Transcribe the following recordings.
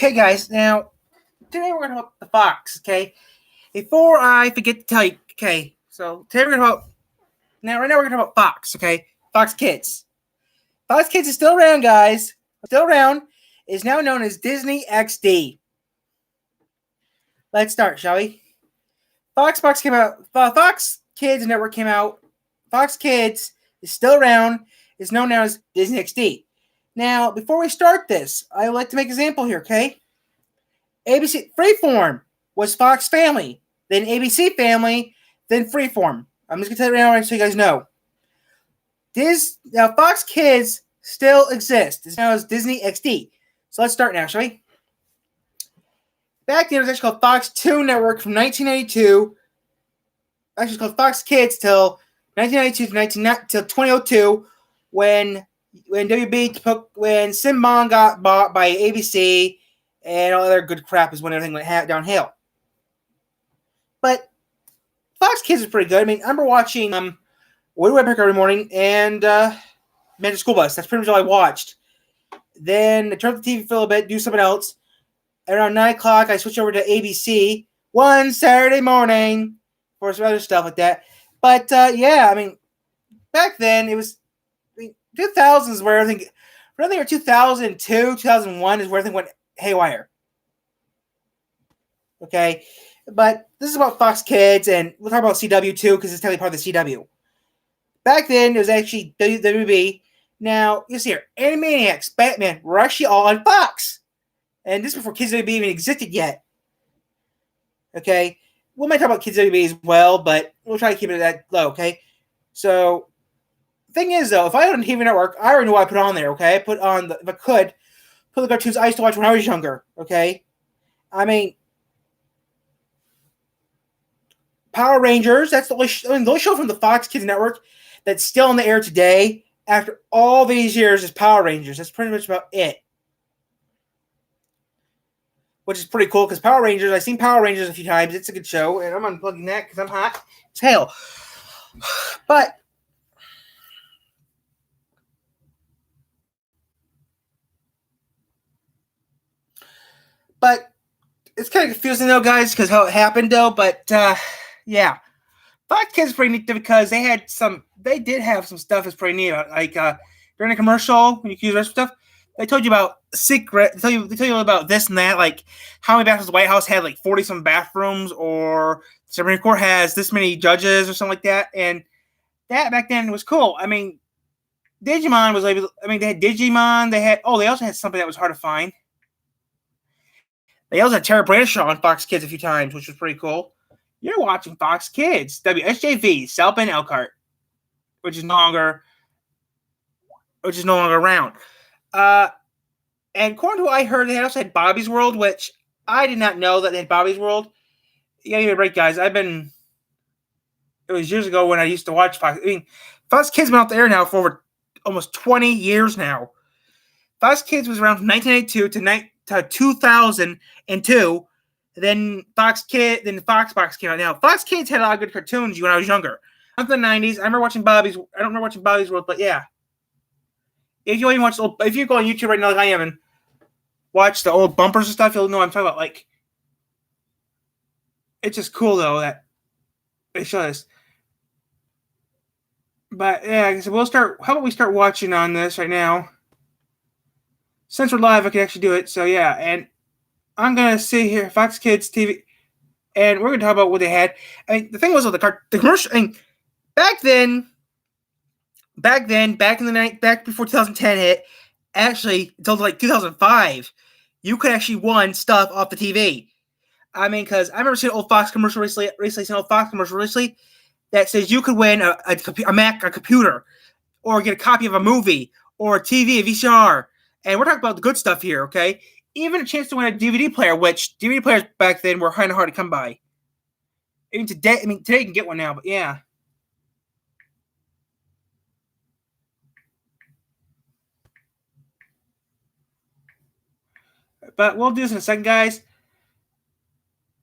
Okay, guys. Now, today we're going to talk about the Fox. Okay. Before I forget to tell you. Okay. So today we're going to talk. Right now we're going to talk about Fox. Okay. Fox Kids. Fox Kids is still around, guys. Still around. Is now known as Disney XD. Let's start, shall we? Fox came out. Fox Kids Network came out. Fox Kids is still around. Is known now as Disney XD. Now, before we start this, I would like to make an example here, okay? ABC Freeform was Fox Family, then ABC Family, then Freeform. I'm just gonna tell you right now so you guys know. Now Fox Kids still exists. It's now as Disney XD. So let's start now, shall we? Back then it was actually called Fox 2 Network from 1992. Actually, it's called Fox Kids till 1992 till 2002 when Cinnabon got bought by ABC and all other good crap is when everything went downhill. But Fox Kids is pretty good. I mean, I remember watching Woody Woodpecker every morning and Magic School Bus. That's pretty much all I watched. Then I turned the TV for a little bit, do something else. Around 9 o'clock, I switched over to ABC one Saturday morning for some other stuff like that. But yeah, I mean, back then it was 2000s where everything, or 2002, 2001 is where everything went haywire. Okay, but this is about Fox Kids, and we'll talk about CW too because it's technically part of the CW. Back then, it was actually WB. Now, you see here, Animaniacs, Batman were actually all on Fox. And this is before Kids WB even existed yet. Okay, we might talk about Kids WB as well, but we'll try to keep it at that low, okay? So, thing is, though, if I had a TV network, I already know what I put on there, okay? I put on, if I could, put the cartoons I used to watch when I was younger, okay? I mean, Power Rangers, that's the only show from the Fox Kids Network that's still on the air today after all these years is Power Rangers. That's pretty much about it. Which is pretty cool because Power Rangers, I've seen Power Rangers a few times. It's a good show, and I'm unplugging that because I'm hot as hell. But it's kind of confusing though, guys, because how it happened though. But yeah, Fox Kids is pretty neat because they did have some stuff that's pretty neat. Like during a commercial, when you use rest stuff, they told you about secret. They tell you about this and that, like how many bathrooms the White House had, like 40-some bathrooms, or the Supreme Court has this many judges or something like that. And that back then was cool. I mean, Digimon was able. I mean, they had Digimon. They also had something that was hard to find. They also had Terry Bradshaw on Fox Kids a few times, which was pretty cool. You're watching Fox Kids, WSJV, South Bend Elkhart, which is no longer around. And according to what I heard, they also had Bobby's World, which I did not know that they had Bobby's World. You gotta give me a break, guys. It was years ago when I used to watch Fox. I mean, Fox Kids been out the air now for over almost 20 years now. Fox Kids was around from 1982 to 2002. Then Fox Box came out. Now, Fox Kids had a lot of good cartoons when I was younger. I'm from the 90s. I don't remember watching Bobby's World, but yeah. If you go on YouTube right now like I am and watch the old bumpers and stuff, you'll know what I'm talking about. Like, it's just cool though that they show this. But yeah, I guess how about we start watching on this right now? Since we're live, I can actually do it. So yeah, and I'm gonna see here Fox Kids TV, and we're gonna talk about what they had. I mean, the thing was with the commercial. I mean, back in the night, back before 2010 hit, actually until like 2005, you could actually win stuff off the TV. I mean, because I remember seeing an old Fox commercial recently, that says you could win a Mac, a computer, or get a copy of a movie, or a TV, a VCR. And we're talking about the good stuff here, okay? Even a chance to win a DVD player, which DVD players back then were kind of hard to come by. Even today, today you can get one now, but yeah. But we'll do this in a second, guys.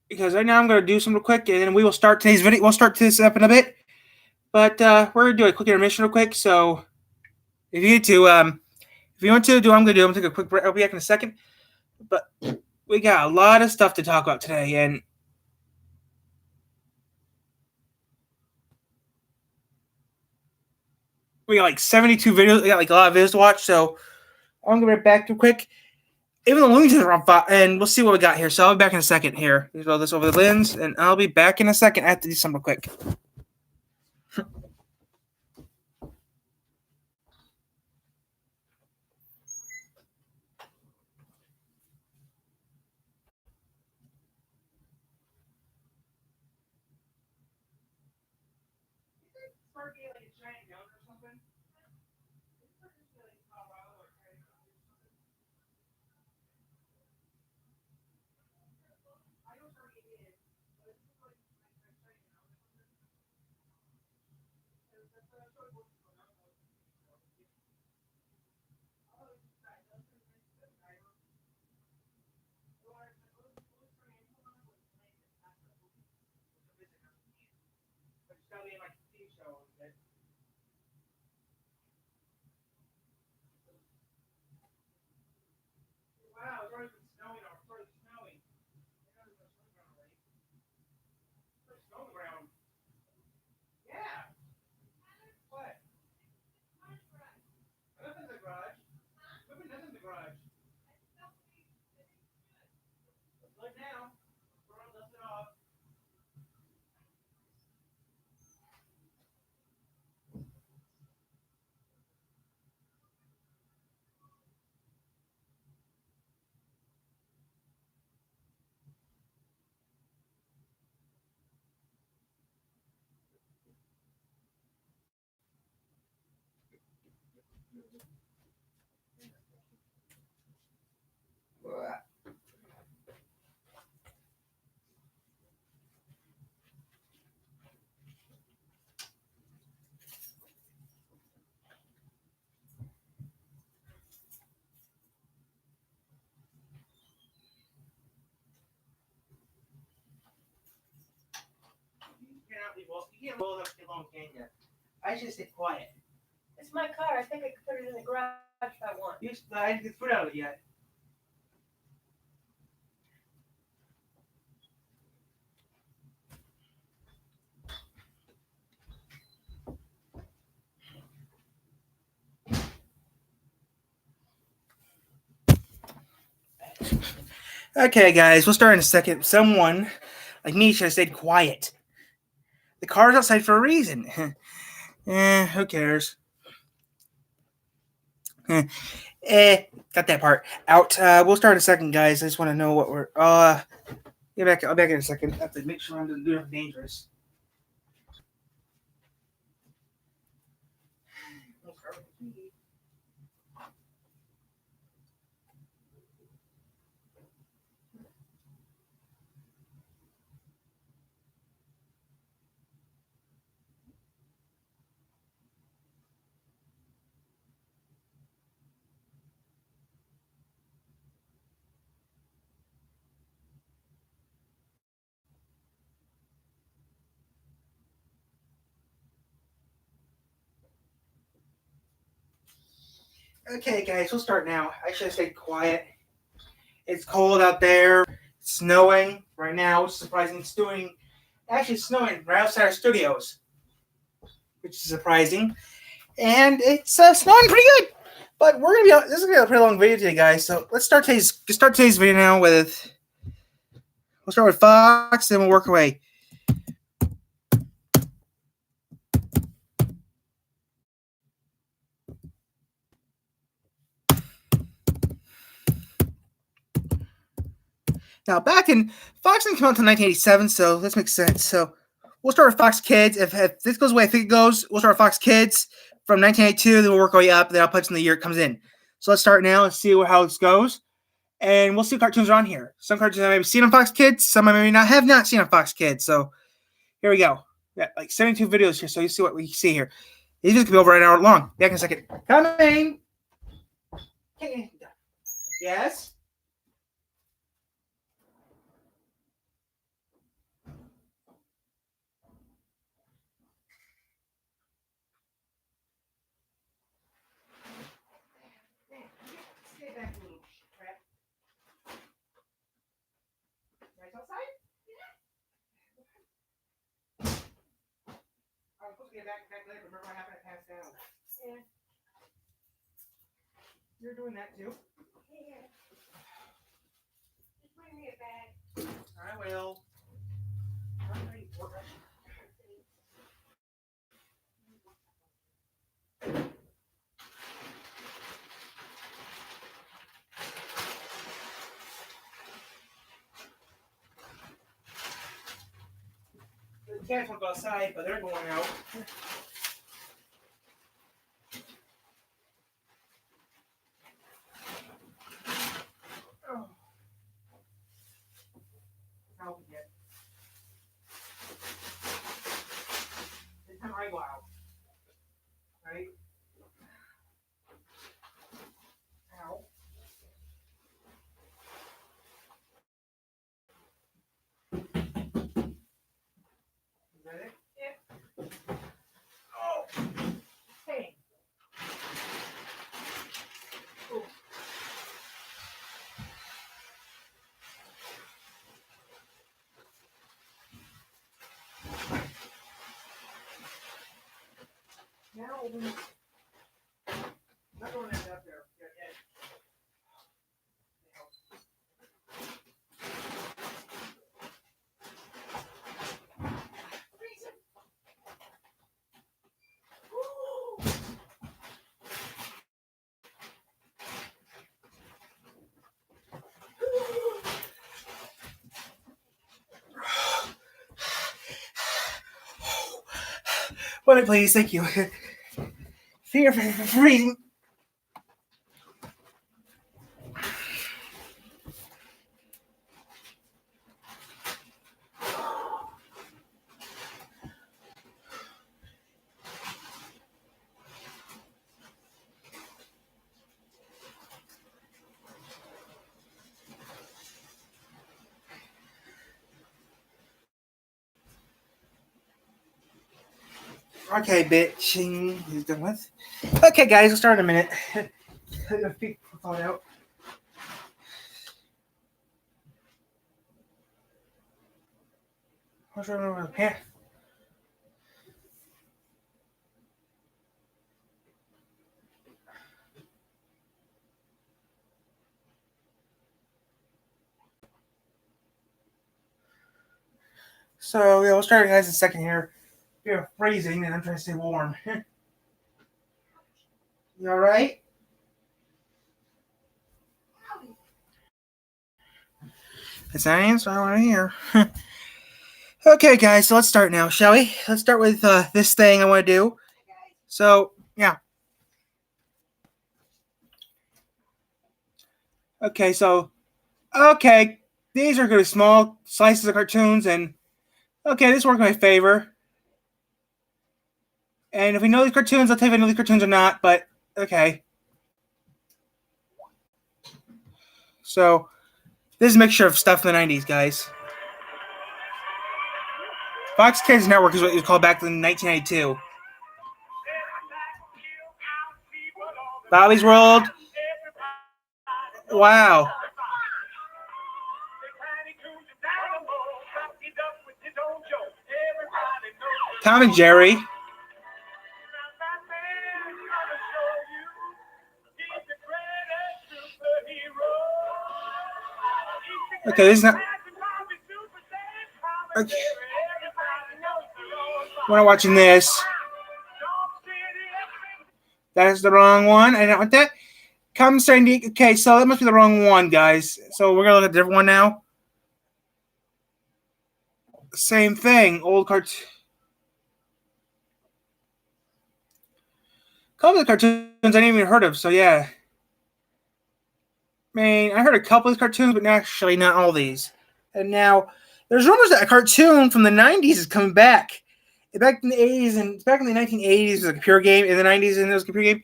Because right now I'm going to do something real quick, and then we will start today's video. We'll start this up in a bit. But we're going to do a quick intermission real quick. So if you want to do what I'm going to do, I'm going to take a quick break. I'll be back in a second. But we got a lot of stuff to talk about today, and we got like 72 videos. We got like a lot of videos to watch, so I'm gonna get back to quick. Even the Looney Tunes are on fire, and we'll see what we got here. So I'll be back in a second here. Roll this over the lens, and I'll be back in a second after December quick. Wow, it's already been snowing. It's already snowing. There's snow on the ground. Yeah. What? Nothing in the garage. Nothing in the garage. Look now. We're all dusted off. You can't roll it up too long, can you? I should stay quiet. It's my car. I think I could put it in the garage if I want. I didn't get the foot out of it yet. Okay, guys, we'll start in a second. Someone like me should have stayed quiet. The car's outside for a reason. Who cares? Got that part out. We'll start in a second, guys. I just want to know what we're. Get back. I'll be back in a second. I have to make sure I'm doing nothing dangerous. Okay, guys, we'll start now. I should have stayed quiet. It's cold out there. It's snowing right now, which is surprising. It's doing actually snowing right outside our studios, which is surprising. And it's snowing pretty good. But we're gonna be. This is gonna be a pretty long video today, guys. So let's start today's video now with. We'll start with Fox, then we'll work away. Now, back in Fox didn't come out until 1987, so this makes sense. So we'll start with Fox Kids. If this goes the way I think it goes, we'll start with Fox Kids from 1982. Then we'll work our way up. Then I'll put in the year it comes in. So let's start now and see how this goes. And we'll see what cartoons are on here. Some cartoons I may have seen on Fox Kids. Some I may not have not seen on Fox Kids. So here we go. Yeah, like 72 videos here, so you see what we see here. These videos can be over an hour long. Back in a second. Coming. Yes. Stay back a little crap. supposed to get back later. Remember what happened? I passed out. Yeah. You're doing that too. Yeah. Just bring me a bag. I will. The cats won't go outside, but they're going out. Oh. How we get? This time I go out. Right? Ow. Is that it? Yeah. Oh. Hey. Oh. Now open it. Not going that up there. Yeah, yeah. One, please, thank you. Fear for freezing. Okay, bitching. He's done with. Okay, guys, we'll start in a minute. The feet fall out. What's wrong with the pants? So, yeah, we'll start, guys, in a second here. You're freezing, and I'm trying to stay warm. You alright? That's an answer I want to hear. Okay, guys, so let's start now, shall we? Let's start with this thing I want to do. So, yeah. Okay, so, okay, these are good small slices of cartoons, and okay, this worked in my favor. And if we know these cartoons, I'll tell you if I know these cartoons or not, but okay. So, this is a mixture of stuff in the 90s, guys. Fox Kids Network is what it was called back in 1992. Bobby's World. Wow. Tom and Jerry. Okay, this is not. Okay. We're not watching this. That is the wrong one. I don't want that. Come Sandy. Okay, so that must be the wrong one, guys. So we're gonna look at a different one now. Same thing. Old cartoon. Couple of the cartoons I didn't even heard of. So yeah. I mean, I heard a couple of these cartoons, but actually not all these. And now there's rumors that a cartoon from the 90s is coming back. Back in the 80s and back in the 1980s, it was a computer game. In the 90s, and it was a computer game.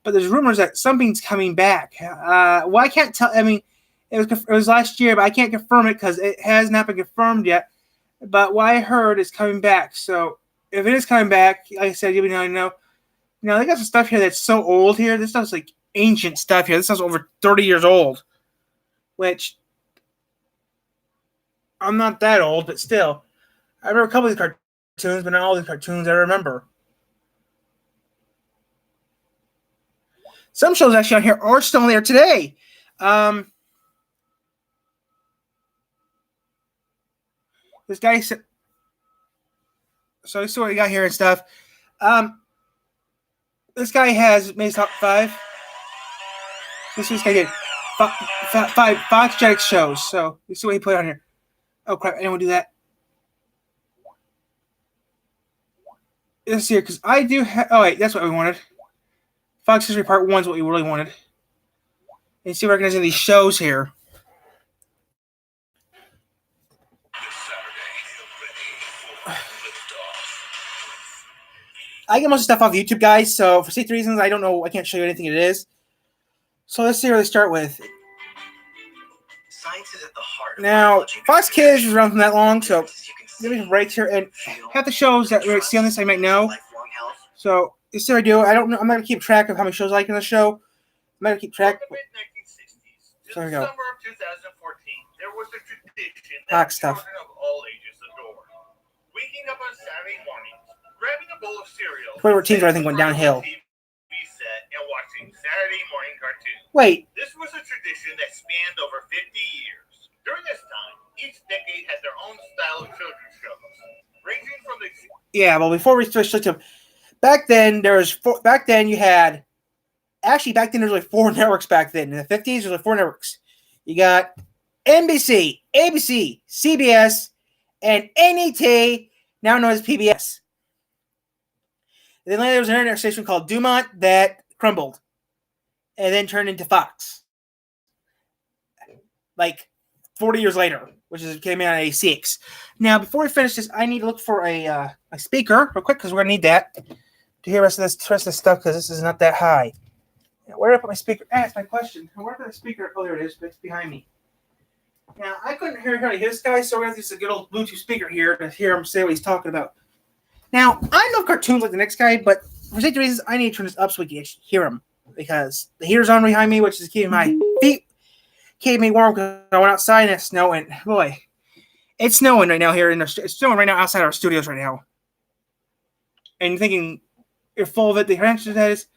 But there's rumors that something's coming back. Well, I can't tell. I mean, it was last year, but I can't confirm it because it has not been confirmed yet. But what I heard is coming back. So if it is coming back, like I said, you know, they got some stuff here that's so old here. This stuff's like ancient stuff here. This stuff's over 30 years old, which I'm not that old, but still. I remember a couple of these cartoons, but not all these cartoons I remember. Some shows actually on here are still on there today. This guy said, so this is what we got here and stuff. This guy has made his top 5. This guy did 5 Fox Jetix shows. So you see what he put on here. Oh crap! I didn't want to do that. Let's see here, because I do have. Oh wait, that's what we wanted. Fox History Part 1 is what we really wanted. And you see, we're organizing these shows here. I get most of the stuff off YouTube, guys, so for safety reasons, I don't know, I can't show you anything it is. So let's see where they start with. Science is at the heart now, Fox Kids is around from that long, so give me some breaks here, and half the shows that we see on this I might know. So this is what I do. I don't know. I'm not gonna keep track of how many shows I like in the show. I'm not gonna keep track. So here we go. Summer of 2014, there was a tradition that children of all ages adored. Waking up on Saturday mornings, grabbing a bowl of cereal. 2014 I think went downhill. TV set and watching Saturday morning cartoons. Wait. This was a tradition that spanned over 50 years. During this time, each decade had their own style of children's shows, ranging from the. Yeah, well, before we switched to back then, there was back then you had. Actually, back then there was like 4 networks. Back then in the 50s, there was like 4 networks. You got NBC, ABC, CBS, and NET, now known as PBS. And then later there was an internet station called Dumont that crumbled, and then turned into Fox. Like 40 years later, which is came out in '86. Now, before we finish this, I need to look for a speaker real quick because we're gonna need that to hear the rest of this stuff because this is not that high. Now, where did I put my speaker? That's my question. Where did the speaker? Oh, there it is. But it's behind me. Now, I couldn't hear this guy, so we're going to use a good old Bluetooth speaker here to hear him say what he's talking about. Now, I love cartoons like the next guy, but for safety reasons, I need to turn this up so we can hear him because the heater's on behind me, which is keeping my feet, keeping me warm because I went outside and it's snowing. Boy, it's snowing right now here. It's snowing right now outside our studios right now. And you're thinking, you're full of it. The answer to that is,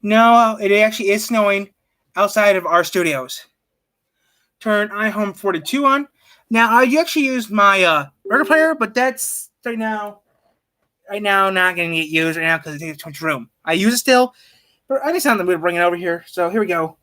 no, it actually is snowing outside of our studios. Turn iHome 42 on. Now, I actually used my record player, but that's right now not going to get used right now because it takes too much room. I use it still, but I just found the mood to bring it over here. So here we go.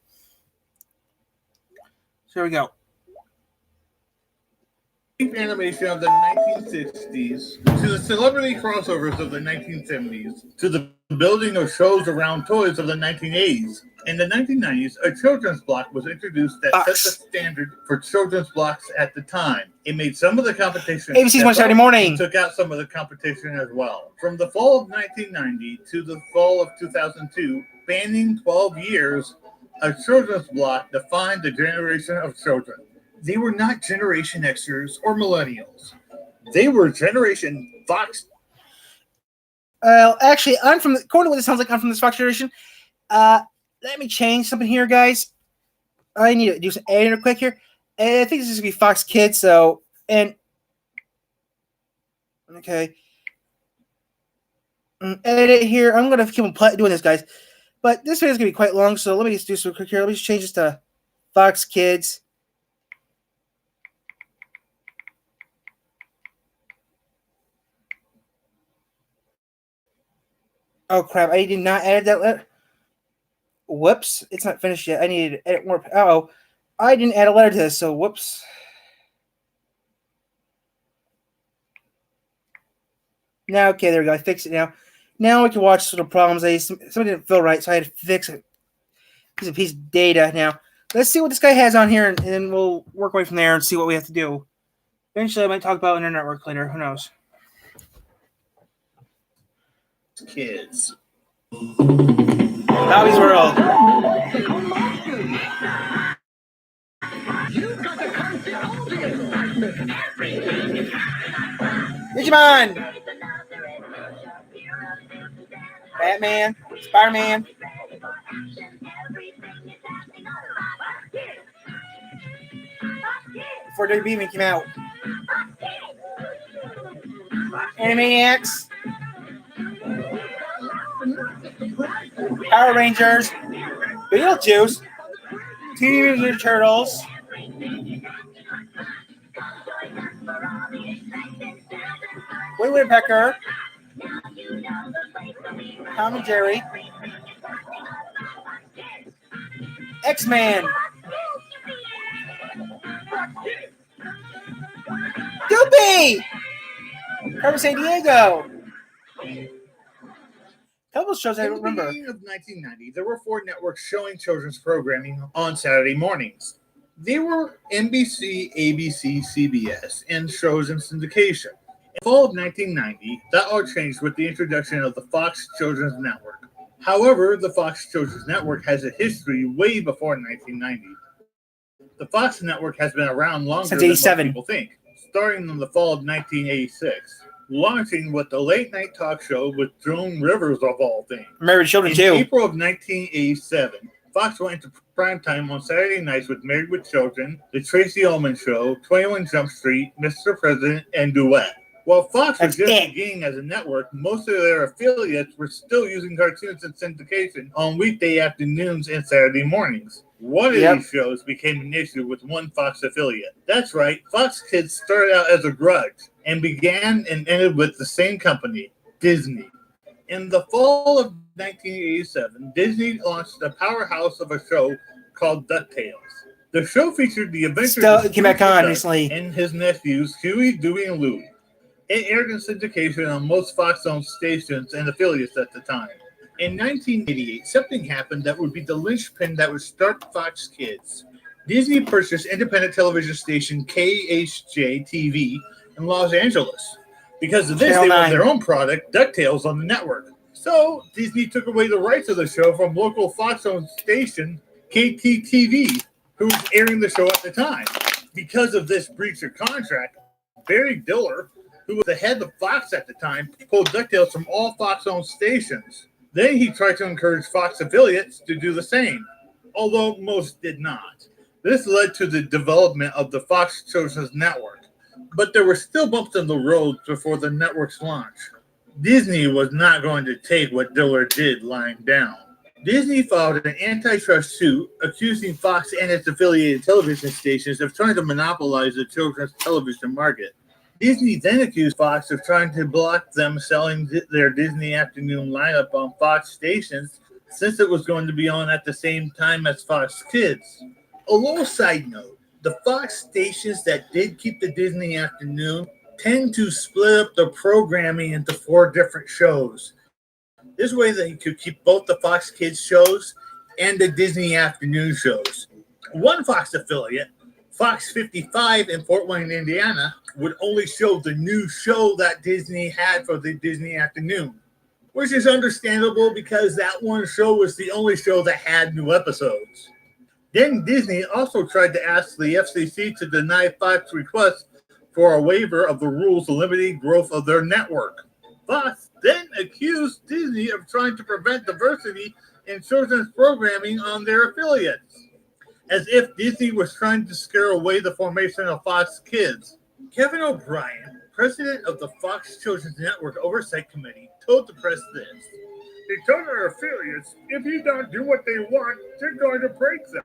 Animation of the 1960s, to the celebrity crossovers of the 1970s, to the building of shows around toys of the 1980s. In the 1990s, a children's block was introduced that set the standard for children's blocks at the time. It made some of the competition. ABC's One Saturday Morning. Took out some of the competition as well. From the fall of 1990 to the fall of 2002, spanning 12 years, a children's block defined the generation of children. They were not Generation Xers or Millennials. They were Generation Fox. Actually, according to what it sounds like, I'm from this Fox generation. Let me change something here, guys. I need to do some editing real quick here. And I think this is going to be Fox Kids, so, okay. Edit here. I'm going to keep on doing this, guys. But this video is going to be quite long, so let me just do some quick here. Let me just change this to Fox Kids. Oh, crap. I did not edit that letter. Whoops. It's not finished yet. I needed to edit more. Uh-oh. I didn't add a letter to this, so whoops. Now, okay, there we go. I fixed it now. Now we can watch some of the problems. Something didn't feel right, so I had to fix it. It's a piece of data now. Let's see what this guy has on here, and then we'll work away from there and see what we have to do. Eventually, I might talk about internet work later. Who knows? Kids. Bobby's World. Digimon. Batman. Spider-Man. Before WB came out. Animaniacs. Power Rangers. Beetlejuice, Teenage Mutant Ninja Turtles, Woody Woodpecker, Tom and Jerry, X-Men, Doopy, Carmen San Diego. Couple shows I In the remember. beginning of 1990, there were 4 networks showing children's programming on Saturday mornings. They were NBC, ABC, CBS, and shows in syndication. In the fall of 1990, that all changed with the introduction of the Fox Children's Network. However, the Fox Children's Network has a history way before 1990. The Fox Network has been around longer Since than most 87. people think, starting in the fall of 1986, launching with the late night talk show with Joan Rivers of all things. Married Children In too. April of 1987, Fox went into primetime on Saturday nights with Married with Children, The Tracy Ullman Show, 21 Jump Street, Mr. President, and Duet. While Fox was That's just it. beginning as a network, most of their affiliates were still using cartoons and syndication on weekday afternoons and Saturday mornings. One of these shows became an issue with one Fox affiliate. That's right, Fox Kids started out as a grudge and began and ended with the same company, Disney. In the fall of 1987, Disney launched a powerhouse of a show called DuckTales. The show featured the adventures Still of came back Scrooge on McDuck recently. and his nephews Huey, Dewey, and Louie. It aired in syndication on most Fox-owned stations and affiliates at the time. In 1988, something happened that would be the linchpin that would start Fox Kids. Disney purchased independent television station KHJ-TV in Los Angeles. Because of this, Channel they 9. wanted their own product, DuckTales, on the network. So, Disney took away the rights of the show from local Fox-owned station KTTV, who was airing the show at the time. Because of this breach of contract, Barry Diller, who was the head of Fox at the time, pulled DuckTales from all Fox-owned stations. Then he tried to encourage Fox affiliates to do the same, although most did not. This led to the development of the Fox Children's Network, but there were still bumps in the road before the network's launch. Disney was not going to take what Diller did lying down. Disney filed an antitrust suit accusing Fox and its affiliated television stations of trying to monopolize the children's television market. Disney then accused Fox of trying to block them selling their Disney afternoon lineup on Fox stations since it was going to be on at the same time as Fox Kids. A little side note, the Fox stations that did keep the Disney afternoon tend to split up the programming into 4 different shows. This way they could keep both the Fox Kids shows and the Disney afternoon shows. One Fox affiliate, Fox 55 in Fort Wayne, Indiana, would only show the new show that Disney had for the Disney afternoon, which is understandable because that one show was the only show that had new episodes. Then Disney also tried to ask the FCC to deny Fox's request for a waiver of the rules limiting growth of their network. Fox then accused Disney of trying to prevent diversity in children's programming on their affiliates, as if Disney was trying to scare away the formation of Fox Kids. Kevin O'Brien, president of the Fox Children's Network Oversight Committee, told the press this: "They told our affiliates, if you don't do what they want, they're going to break them.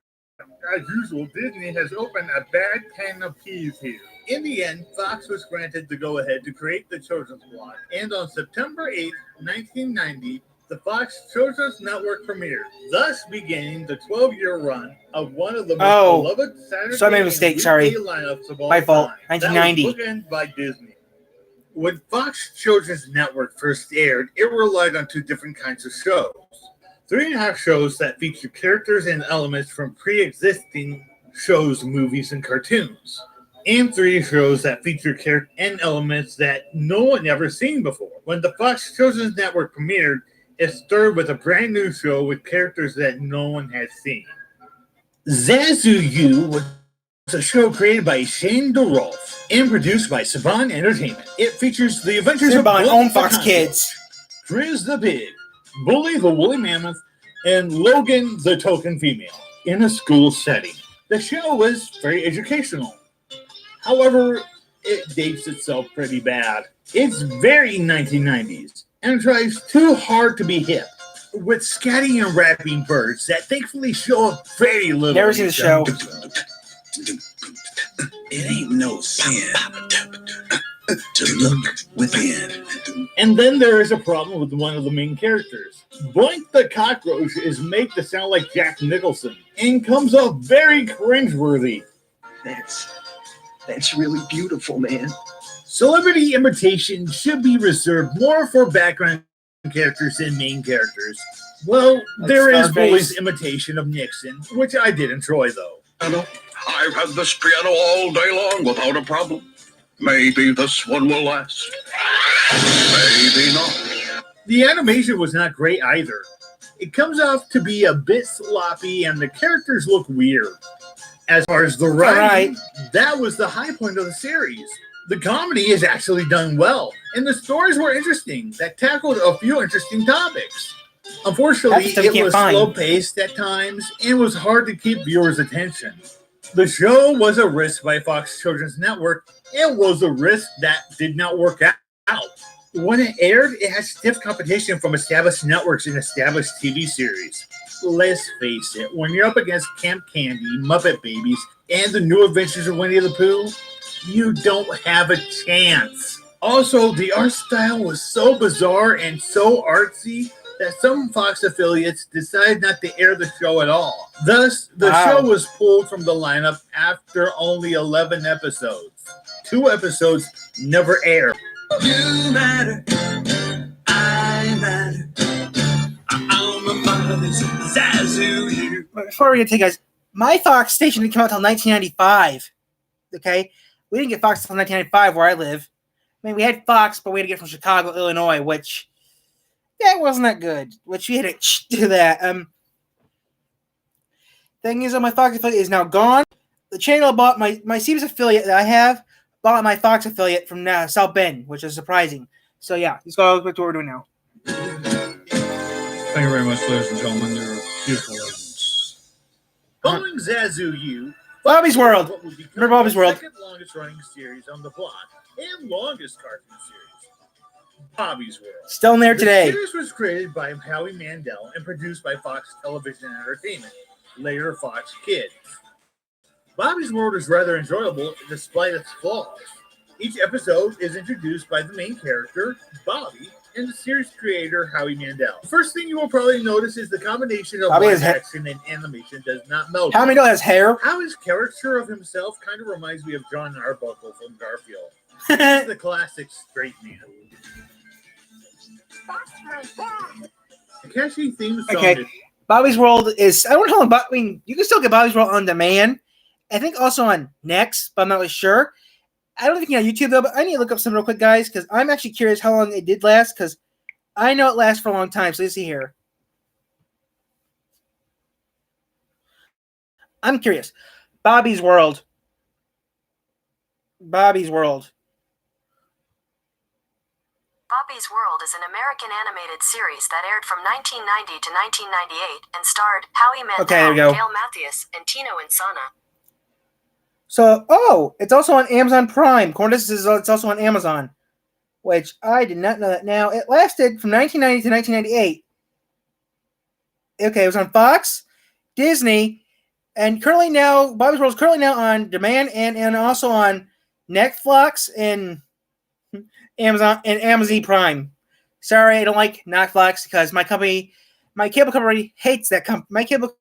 As usual, Disney has opened a bad can of peas here." In the end, Fox was granted the go-ahead to create the children's block, and on September 8, 1990, the Fox Children's Network premiered, thus beginning the 12-year run of one of the most beloved Saturday so I made a mistake, sorry. lineups of all My fault. time. 1990. That was bookended by Disney. When Fox Children's Network first aired, it relied on 2 different kinds of shows. 3.5 shows that feature characters and elements from pre-existing shows, movies, and cartoons. And 3 shows that feature characters and elements that no one ever seen before. When the Fox Children's Network premiered, it started with a brand new show with characters that no one had seen. Zazu You was a show created by Shane DeRolf and produced by Saban Entertainment. It features the adventures of Saban Bully on the Fox Hunter, Kids. Grizz the Pig, Bully the Woolly Mammoth, and Logan the Token Female in a school setting. The show was very educational. However, it dates itself pretty bad. It's very 1990s and tries too hard to be hip. with scatting and rapping birds that thankfully show up very little. Never seen the show. It ain't no sin to look within. And then there is a problem with one of the main characters. Boink the Cockroach is made to sound like Jack Nicholson and comes off very cringeworthy. That's really beautiful, man. Celebrity imitation should be reserved more for background characters than main characters. Well, there is Bully's imitation of Nixon, which I did enjoy, though. I've had this piano all day long without a problem. Maybe this one will last. Maybe not. The animation was not great either. It comes off to be a bit sloppy and the characters look weird. As far as the writing, that was the high point of the series. The comedy is actually done well, and the stories were interesting that tackled a few interesting topics. Unfortunately, it was slow-paced at times and was hard to keep viewers' attention. The show was a risk by Fox Children's Network and was a risk that did not work out. When it aired, it had stiff competition from established networks and established TV series. Let's face it, when you're up against Camp Candy, Muppet Babies, and the New Adventures of Winnie the Pooh, you don't have a chance. Also, the art style was so bizarre and so artsy that some Fox affiliates decided not to air the show at all. Thus, the show was pulled from the lineup after only 11 episodes. 2 episodes never aired. You matter. I matter. I'm a mother's Zazu. Before we get to you guys, my Fox station didn't come out until 1995. Okay? We didn't get Fox until 1995 where I live. I mean, we had Fox, but we had to get it from Chicago, Illinois, which that wasn't that good. Which we had to do that. Thing is, my Fox affiliate is now gone. The channel bought my CBS affiliate that I have, bought my Fox affiliate from South Bend, which is surprising. So yeah, let's go back to what we're doing now. Thank you very much, ladies and gentlemen. You're beautiful ladies. Following Zazu U, Bobby's World. Remember Bobby's World? Second longest running series on the block and longest cartoon series. Bobby's World. Still in there today. The series was created by Howie Mandel and produced by Fox Television Entertainment, later Fox Kids. Bobby's World is rather enjoyable despite its flaws. Each episode is introduced by the main character, Bobby, and the series creator, Howie Mandel. The first thing you will probably notice is the combination of live action and animation does not meld. Howie Mandel has hair. Howie's caricature of himself kind of reminds me of John Arbuckle from Garfield. He's the classic straight man. The catchy theme song is... Bobby's World is... I don't know about... I mean, you can still get Bobby's World on demand. I think also on Next, but I'm not really sure. I don't think you know YouTube, though, but I need to look up some real quick, guys, because I'm actually curious how long it did last, because I know it lasts for a long time. So let's see here. I'm curious. Bobby's World. Bobby's World. Bobby's World is an American animated series that aired from 1990 to 1998 and starred Howie Mandel, Gail Mathias, and Tino Insana. So, it's also on Amazon Prime. It's also on Amazon, which I did not know that. Now, it lasted from 1990 to 1998. Okay, it was on Fox, Disney, and currently now, Bobby's World is currently now on demand and also on Netflix and Amazon Prime. Sorry, I don't like Netflix because my cable company hates that company. My cable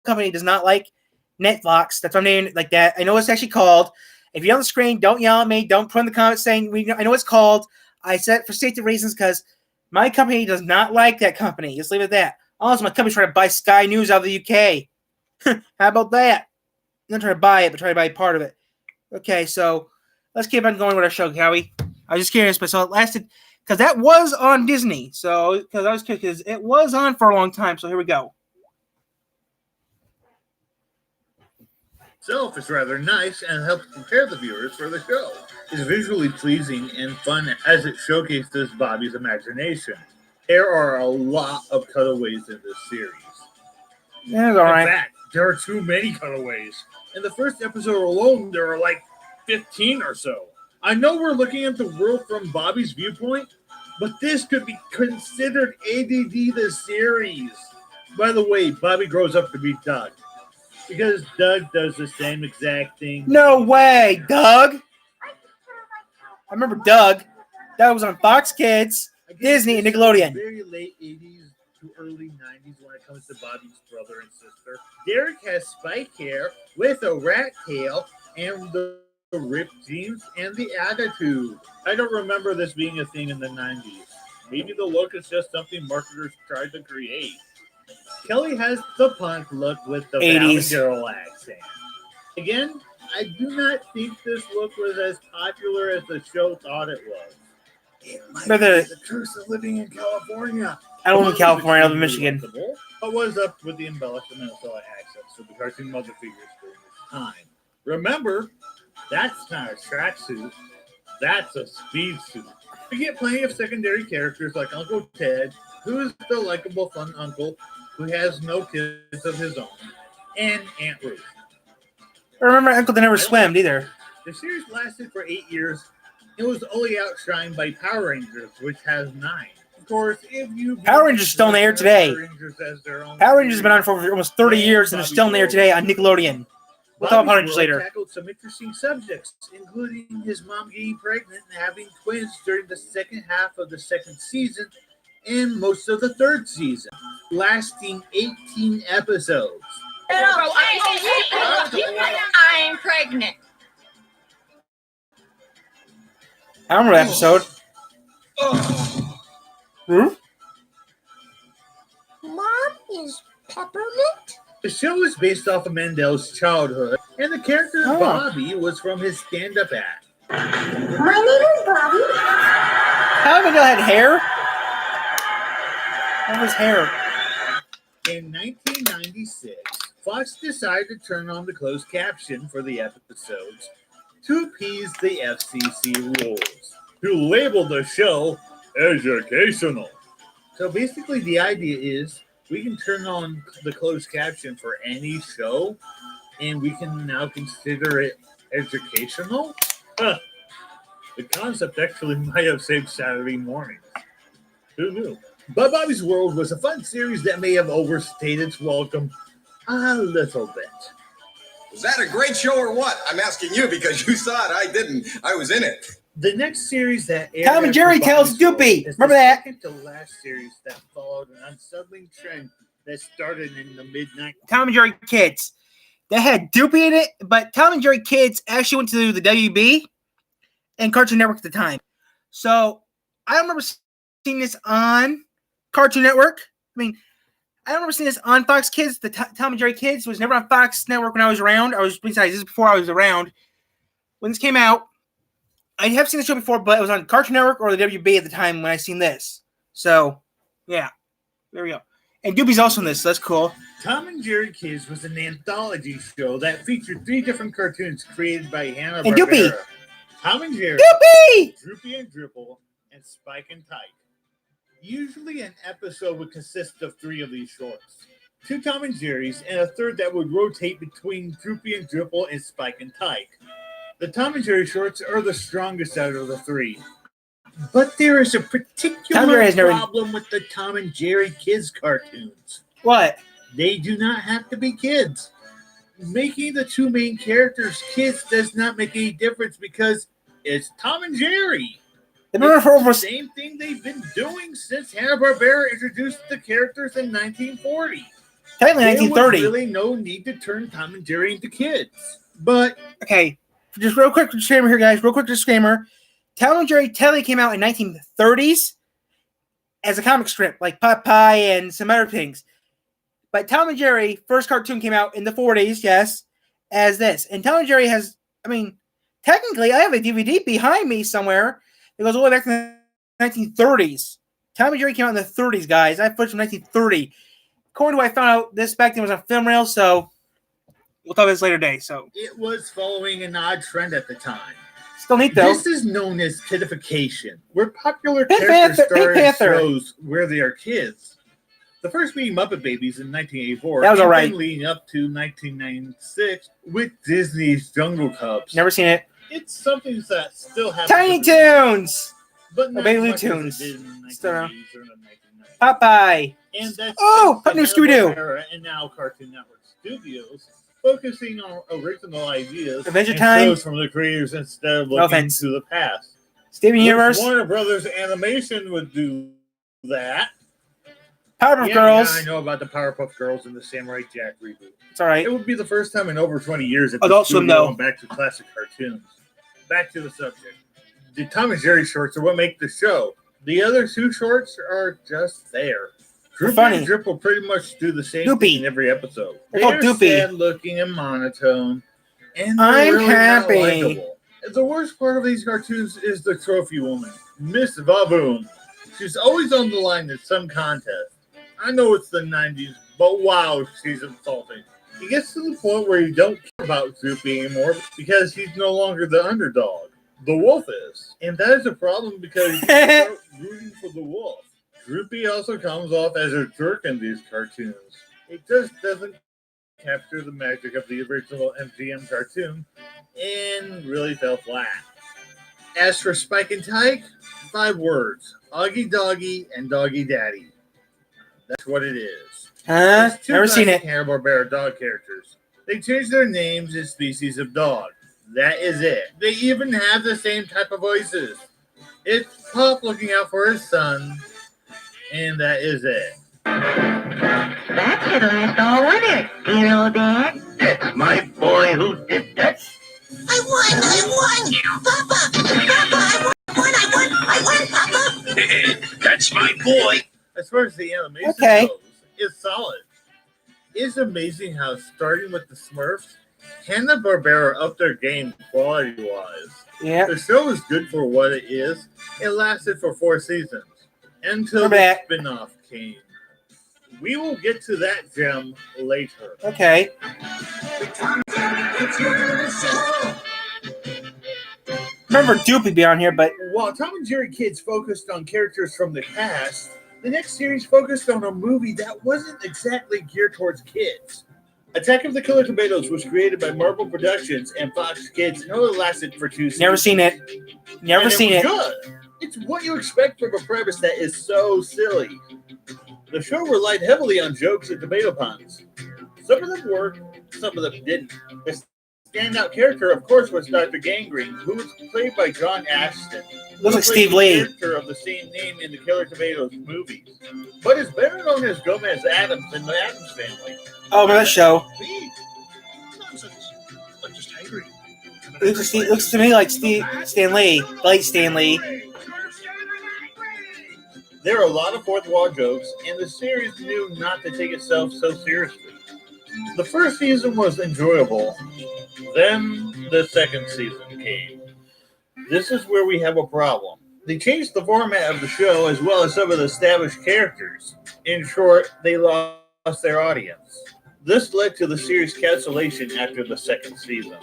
company does not like Netflix. That's what I'm naming it like that. I know what it's actually called. If you're on the screen, don't yell at me. Don't put in the comments saying I know what it's called. I said it for safety reasons because my company does not like that company. Just leave it at that. Also, my company's trying to buy Sky News out of the UK. How about that? I'm not trying to buy it, but trying to buy part of it. Okay, so let's keep on going with our show, Howie. I was just curious, but so it lasted because that was on Disney. So because I was curious, because it was on for a long time. So here we go. Itself is rather nice and helps prepare the viewers for the show. It's visually pleasing and fun as it showcases Bobby's imagination. There are a lot of cutaways in this series. Yeah, it's all right. In fact, there are too many cutaways. In the first episode alone, there are like 15 or so. I know we're looking at the world from Bobby's viewpoint, But this could be considered ADD the series. By the way, Bobby grows up to be Doug. Because Doug does the same exact thing. No way, Doug. I remember Doug. That was on Fox Kids, Disney, and Nickelodeon. Very late 80s to early 90s when it comes to Bobby's brother and sister. Derek has spike hair with a rat tail and the ripped jeans and the attitude. I don't remember this being a thing in the 90s. Maybe the look is just something marketers tried to create. Kelly has the punk look with the Valley Girl accent. Again, I do not think this look was as popular as the show thought it was. It might be the curse of living in California. I don't live in California, I live in Michigan. What was up with the embellished Minnesota accents of the cartoon mother figures during this time? Remember, that's not a tracksuit. That's a speed suit. We get plenty of secondary characters like Uncle Ted, who is the likable, fun uncle who has no kids of his own, and Aunt Ruth. I remember Uncle that never swam either. The series lasted for 8 years. It was only outshined by Power Rangers, which has 9. Of course, if you Power Rangers is still in the air today. Power Rangers has been on for almost 30 years and is still in the air today on Nickelodeon. We'll talk about Power Rangers later. Tackled some interesting subjects, including his mom getting pregnant and having twins during the second half of the second season and most of the third season, lasting 18 episodes. I'm pregnant. I remember that episode. Mom is peppermint? The show is based off of Mandel's childhood, and the character Bobby was from his stand-up act. My name is Bobby. How Mandel had hair? What was hair? In 1996, Fox decided to turn on the closed caption for the episodes to appease the FCC rules, who labeled the show educational. So basically the idea is we can turn on the closed caption for any show, and we can now consider it educational? Huh. The concept actually might have saved Saturday mornings. Who knew? But Bobby's World was a fun series that may have overstayed its welcome a little bit. Was that a great show or what? I'm asking you because you saw it. I didn't. I was in it. The next series that aired Tom and Jerry Tells Doopy. Remember that? Second to last series that followed an unsettling trend that started in the mid-90s. Tom and Jerry Kids. They had Doopy in it, but Tom and Jerry Kids actually went to the WB and Cartoon Network at the time. So I remember seeing this on Cartoon Network. I mean, I remember seeing this on Fox Kids. The Tom and Jerry Kids was never on Fox Network when I was around. Besides, this is before I was around. When this came out, I have seen the show before, but it was on Cartoon Network or the WB at the time when I seen this. So, yeah. There we go. And Doopy's also in this, so that's cool. Tom and Jerry Kids was an anthology show that featured 3 different cartoons created by Hanna-Barbera. And Doopy! Tom and Jerry, Doopy! Droopy and Dripple, and Spike and Tyke. Usually an episode would consist of 3 of these shorts. 2 Tom and Jerry's, and a third that would rotate between Droopy and Dripple and Spike and Tyke. The Tom and Jerry shorts are the strongest out of the 3. But there is a particular problem with the Tom and Jerry Kids cartoons. What? They do not have to be kids. Making the 2 main characters kids does not make any difference because it's Tom and Jerry. It's the same thing they've been doing since Hanna-Barbera introduced the characters in 1940. Technically 1930. There was really no need to turn Tom and Jerry into kids. But okay, just real quick disclaimer here, guys. Real quick disclaimer. Tom and Jerry technically came out in 1930s as a comic strip, like Popeye and some other things. But Tom and Jerry, first cartoon came out in the 40s, yes, as this. And Tom and Jerry has, I mean, technically, I have a DVD behind me somewhere. It goes all the way back to the 1930s. Tom and Jerry came out in the 30s, guys. I have footage from 1930. According to what I found out, this back then was on film rail, so we'll talk about this later day. So it was following an odd trend at the time. Still neat, though. This is known as kiddification, where popular characters star in shows where they are kids. The first being Muppet Babies in 1984. That was all right. Leading up to 1996 with Disney's Jungle Cubs. Never seen it. It's something that still happens. Tiny Toons! but not Baby much as it Tunes. did in the Still around. 1980s or the 1990s. Popeye. And that's Put new Scooby-Doo. Hanna-Barbera and now Cartoon Network Studios, focusing on original ideas Adventure and Time. shows from the creators instead of No looking offense. to the past. Steven Wish Universe. Warner Brothers Animation would do that. Powerpuff Yeah, Girls. I know about the Powerpuff Girls and the Samurai Jack reboot. It's all right. It would be the first time in over 20 years that Adult the Swim, studio though. went back to classic cartoons. Back to the subject. The Tom and Jerry shorts are what make the show. The other two shorts are just there. Droopy funny. and Drip will pretty much do the same Doopy. thing in every episode. They're called Doopy. sad looking and monotone, and they're I'm really not happy. likable. The worst part of these cartoons is the trophy woman, Miss Vavoom. She's always on the line at some contest. I know it's the 90s, but wow, she's insulting. It gets to the point where you don't care about Droopy anymore because he's no longer the underdog. The wolf is. And that is a problem because you start rooting for the wolf. Droopy also comes off as a jerk in these cartoons. It just doesn't capture the magic of the original MGM cartoon and really fell flat. As for Spike and Tyke, 5 words. Augie Doggy and Doggy Daddy. That's what it is. Huh? There's two Never seen classic it. Hanna-Barbera dog characters. They changed their names and species of dog. That is it. They even have the same type of voices. It's Pop looking out for his son, and that is it. That should last all winter, you know, Dad. That's my boy who did that. I won! Papa, I won, Papa! That's my boy. As far as the animation Okay. goes, it's solid. It's amazing how, starting with the Smurfs, Hanna-Barbera upped their game quality-wise. Yeah. The show is good for what it is. It lasted for 4 seasons until Remember the that. spin-off came. We will get to that gem later. Okay. Remember Doopy be on here, but While Tom and Jerry Kids focused on characters from the past, the next series focused on a movie that wasn't exactly geared towards kids. Attack of the Killer Tomatoes was created by Marvel Productions and Fox Kids and only lasted for 2 seasons. never seen it. Never And seen was it. Good. It's what you expect from a premise that is so silly. The show relied heavily on jokes and tomato puns. Some of them worked, some of them didn't. The standout character, of course, was Dr. Gangrene, who was played by John Ashton. Looks like Who played Steve the Lee. character of the same name in the Killer Tomatoes movies, but is better known as Gomez Adams in the Addams Family. Oh, that show. Me? Nonsense. I'm just hungry. Looks to me like Stan Lee. Late Stan Lee. There are a lot of fourth wall jokes, and the series knew not to take itself so seriously. The first season was enjoyable, then the second season came. This is where we have a problem. They changed the format of the show as well as some of the established characters. In short, they lost their audience. This led to the series' cancellation after the second season.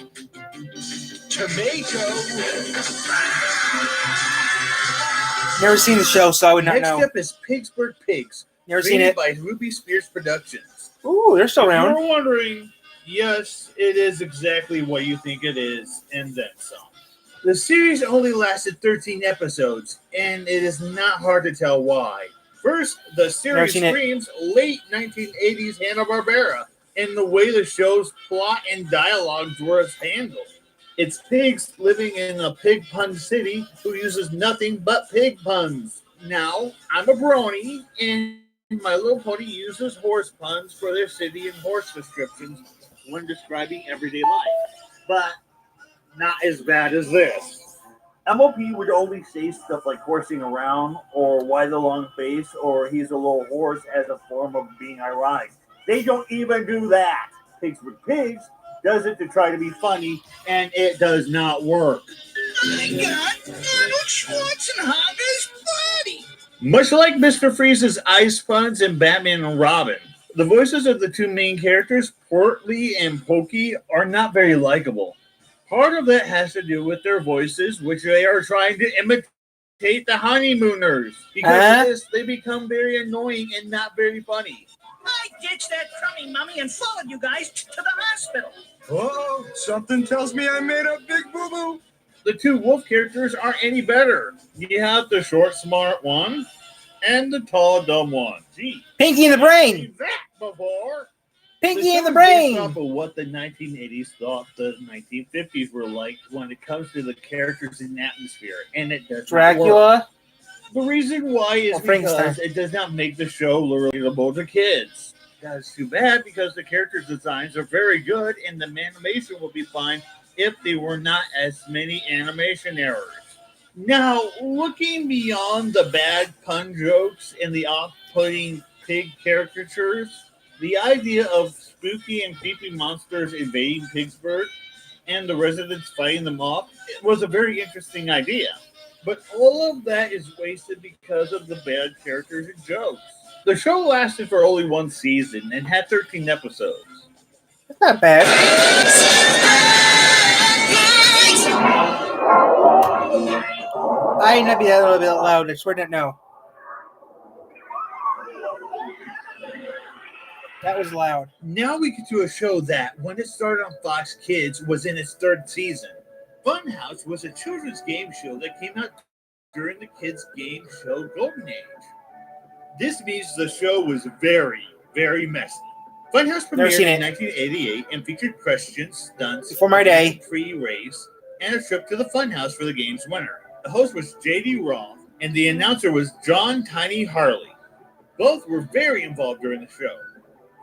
Never seen the show, so I would not Next know. up is Pittsburgh Pigs, Never seen created it. by Ruby Spears Productions. Ooh, they're still If around. you're wondering, yes, it is exactly what you think it is, and then some. The series only lasted 13 episodes, and it is not hard to tell why. First, the series seen it. screams late 1980s Hanna-Barbera in the way the show's plot and dialogues were handled. It's pigs living in a pig pun city who uses nothing but pig puns. Now, I'm a brony, and My Little Pony uses horse puns for their city and horse descriptions when describing everyday life, but not as bad as this. MOP would only say stuff like horsing around, or why the long face, or he's a little horse as a form of being ironic. They don't even do that. Pigs with Pigs does it to try to be funny, and it does not work. I got Arnold Schwarzenegger's body. Much like Mr. Freeze's ice puns and Batman and Robin, the voices of the two main characters, Portly and Pokey, are not very likable. Part of that has to do with their voices, which they are trying to imitate the Honeymooners. Because of this, they become very annoying and not very funny. I ditched that crummy mummy and followed you guys to the hospital. Oh, something tells me I made a big boo-boo. the two wolf characters aren't any better. You have the short, smart one and the tall, dumb one. Gee, Pinky in the Brain. seen that before. Pinky in the show is Brain. based off of what the 1980s thought the 1950s were like when it comes to the characters and atmosphere, and it does Dracula. The reason why is because it does not make the show relatable to kids. That's too bad because the character designs are very good and the animation will be fine if they were not as many animation errors. Now, looking beyond the bad pun jokes and the off-putting pig caricatures, the idea of spooky and creepy monsters invading Pittsburgh and the residents fighting them off was a very interesting idea. But all of that is wasted because of the bad characters and jokes. The show lasted for only one season and had 13 episodes. That's not bad. I might be a little bit loud. I swear to no. That was loud. Now we get to a show that, when it started on Fox Kids, was in its third season. Funhouse was a children's game show that came out during the kids' game show golden age. This means the show was very, very messy. Funhouse premiered in 1988 and featured questions, stunts, for my day, free race, and a trip to the Funhouse for the game's winner. The host was J.D. Roth, and the announcer was John Tiny Harley. Both were very involved during the show.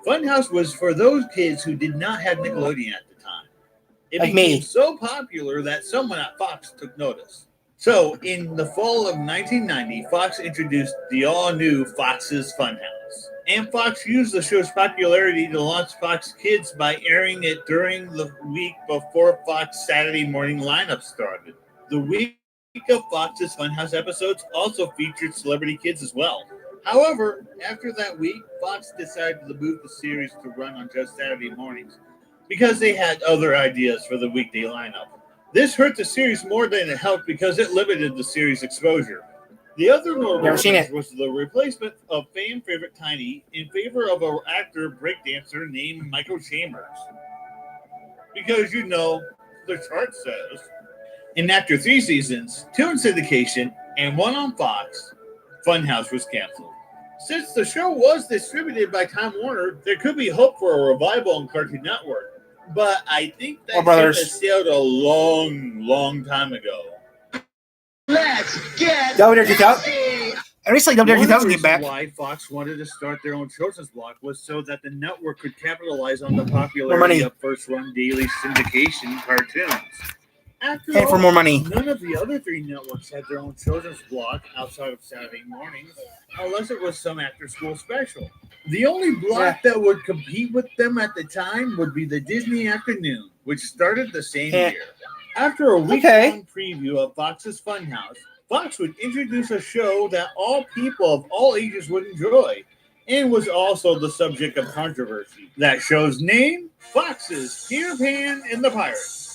Funhouse was for those kids who did not have Nickelodeon at the time. It became so popular that someone at Fox took notice. So, in the fall of 1990, Fox introduced the all-new Fox's Funhouse. And Fox used the show's popularity to launch Fox Kids by airing it during the week before Fox Saturday morning lineup started. The week of Fox's Funhouse episodes also featured celebrity kids as well. However, after that week, Fox decided to move the series to run on just Saturday mornings because they had other ideas for the weekday lineup. This hurt the series more than it helped because it limited the series' exposure. The other notable was the replacement of fan favorite Tiny in favor of an actor breakdancer named Michael Chambers. Because, you know, the chart says. And after 3 seasons, 2 in syndication, and 1 on Fox, Funhouse was canceled. Since the show was distributed by Time Warner, there could be hope for a revival on Cartoon Network. But I think that ship has sailed a long, long time ago. Let's get WW2000. And recently, WW2000 came back. Why Fox wanted to start their own children's block was so that the network could capitalize on the popularity of first-run daily syndication cartoons. After for more money. None of the other 3 networks had their own children's block outside of Saturday mornings, unless it was some after-school special. The only block that would compete with them at the time would be the Disney Afternoon, which started the same year. After a week-long preview of Fox's Funhouse, Fox would introduce a show that all people of all ages would enjoy, and was also the subject of controversy. That show's name? Fox's Peter Pan and the Pirates.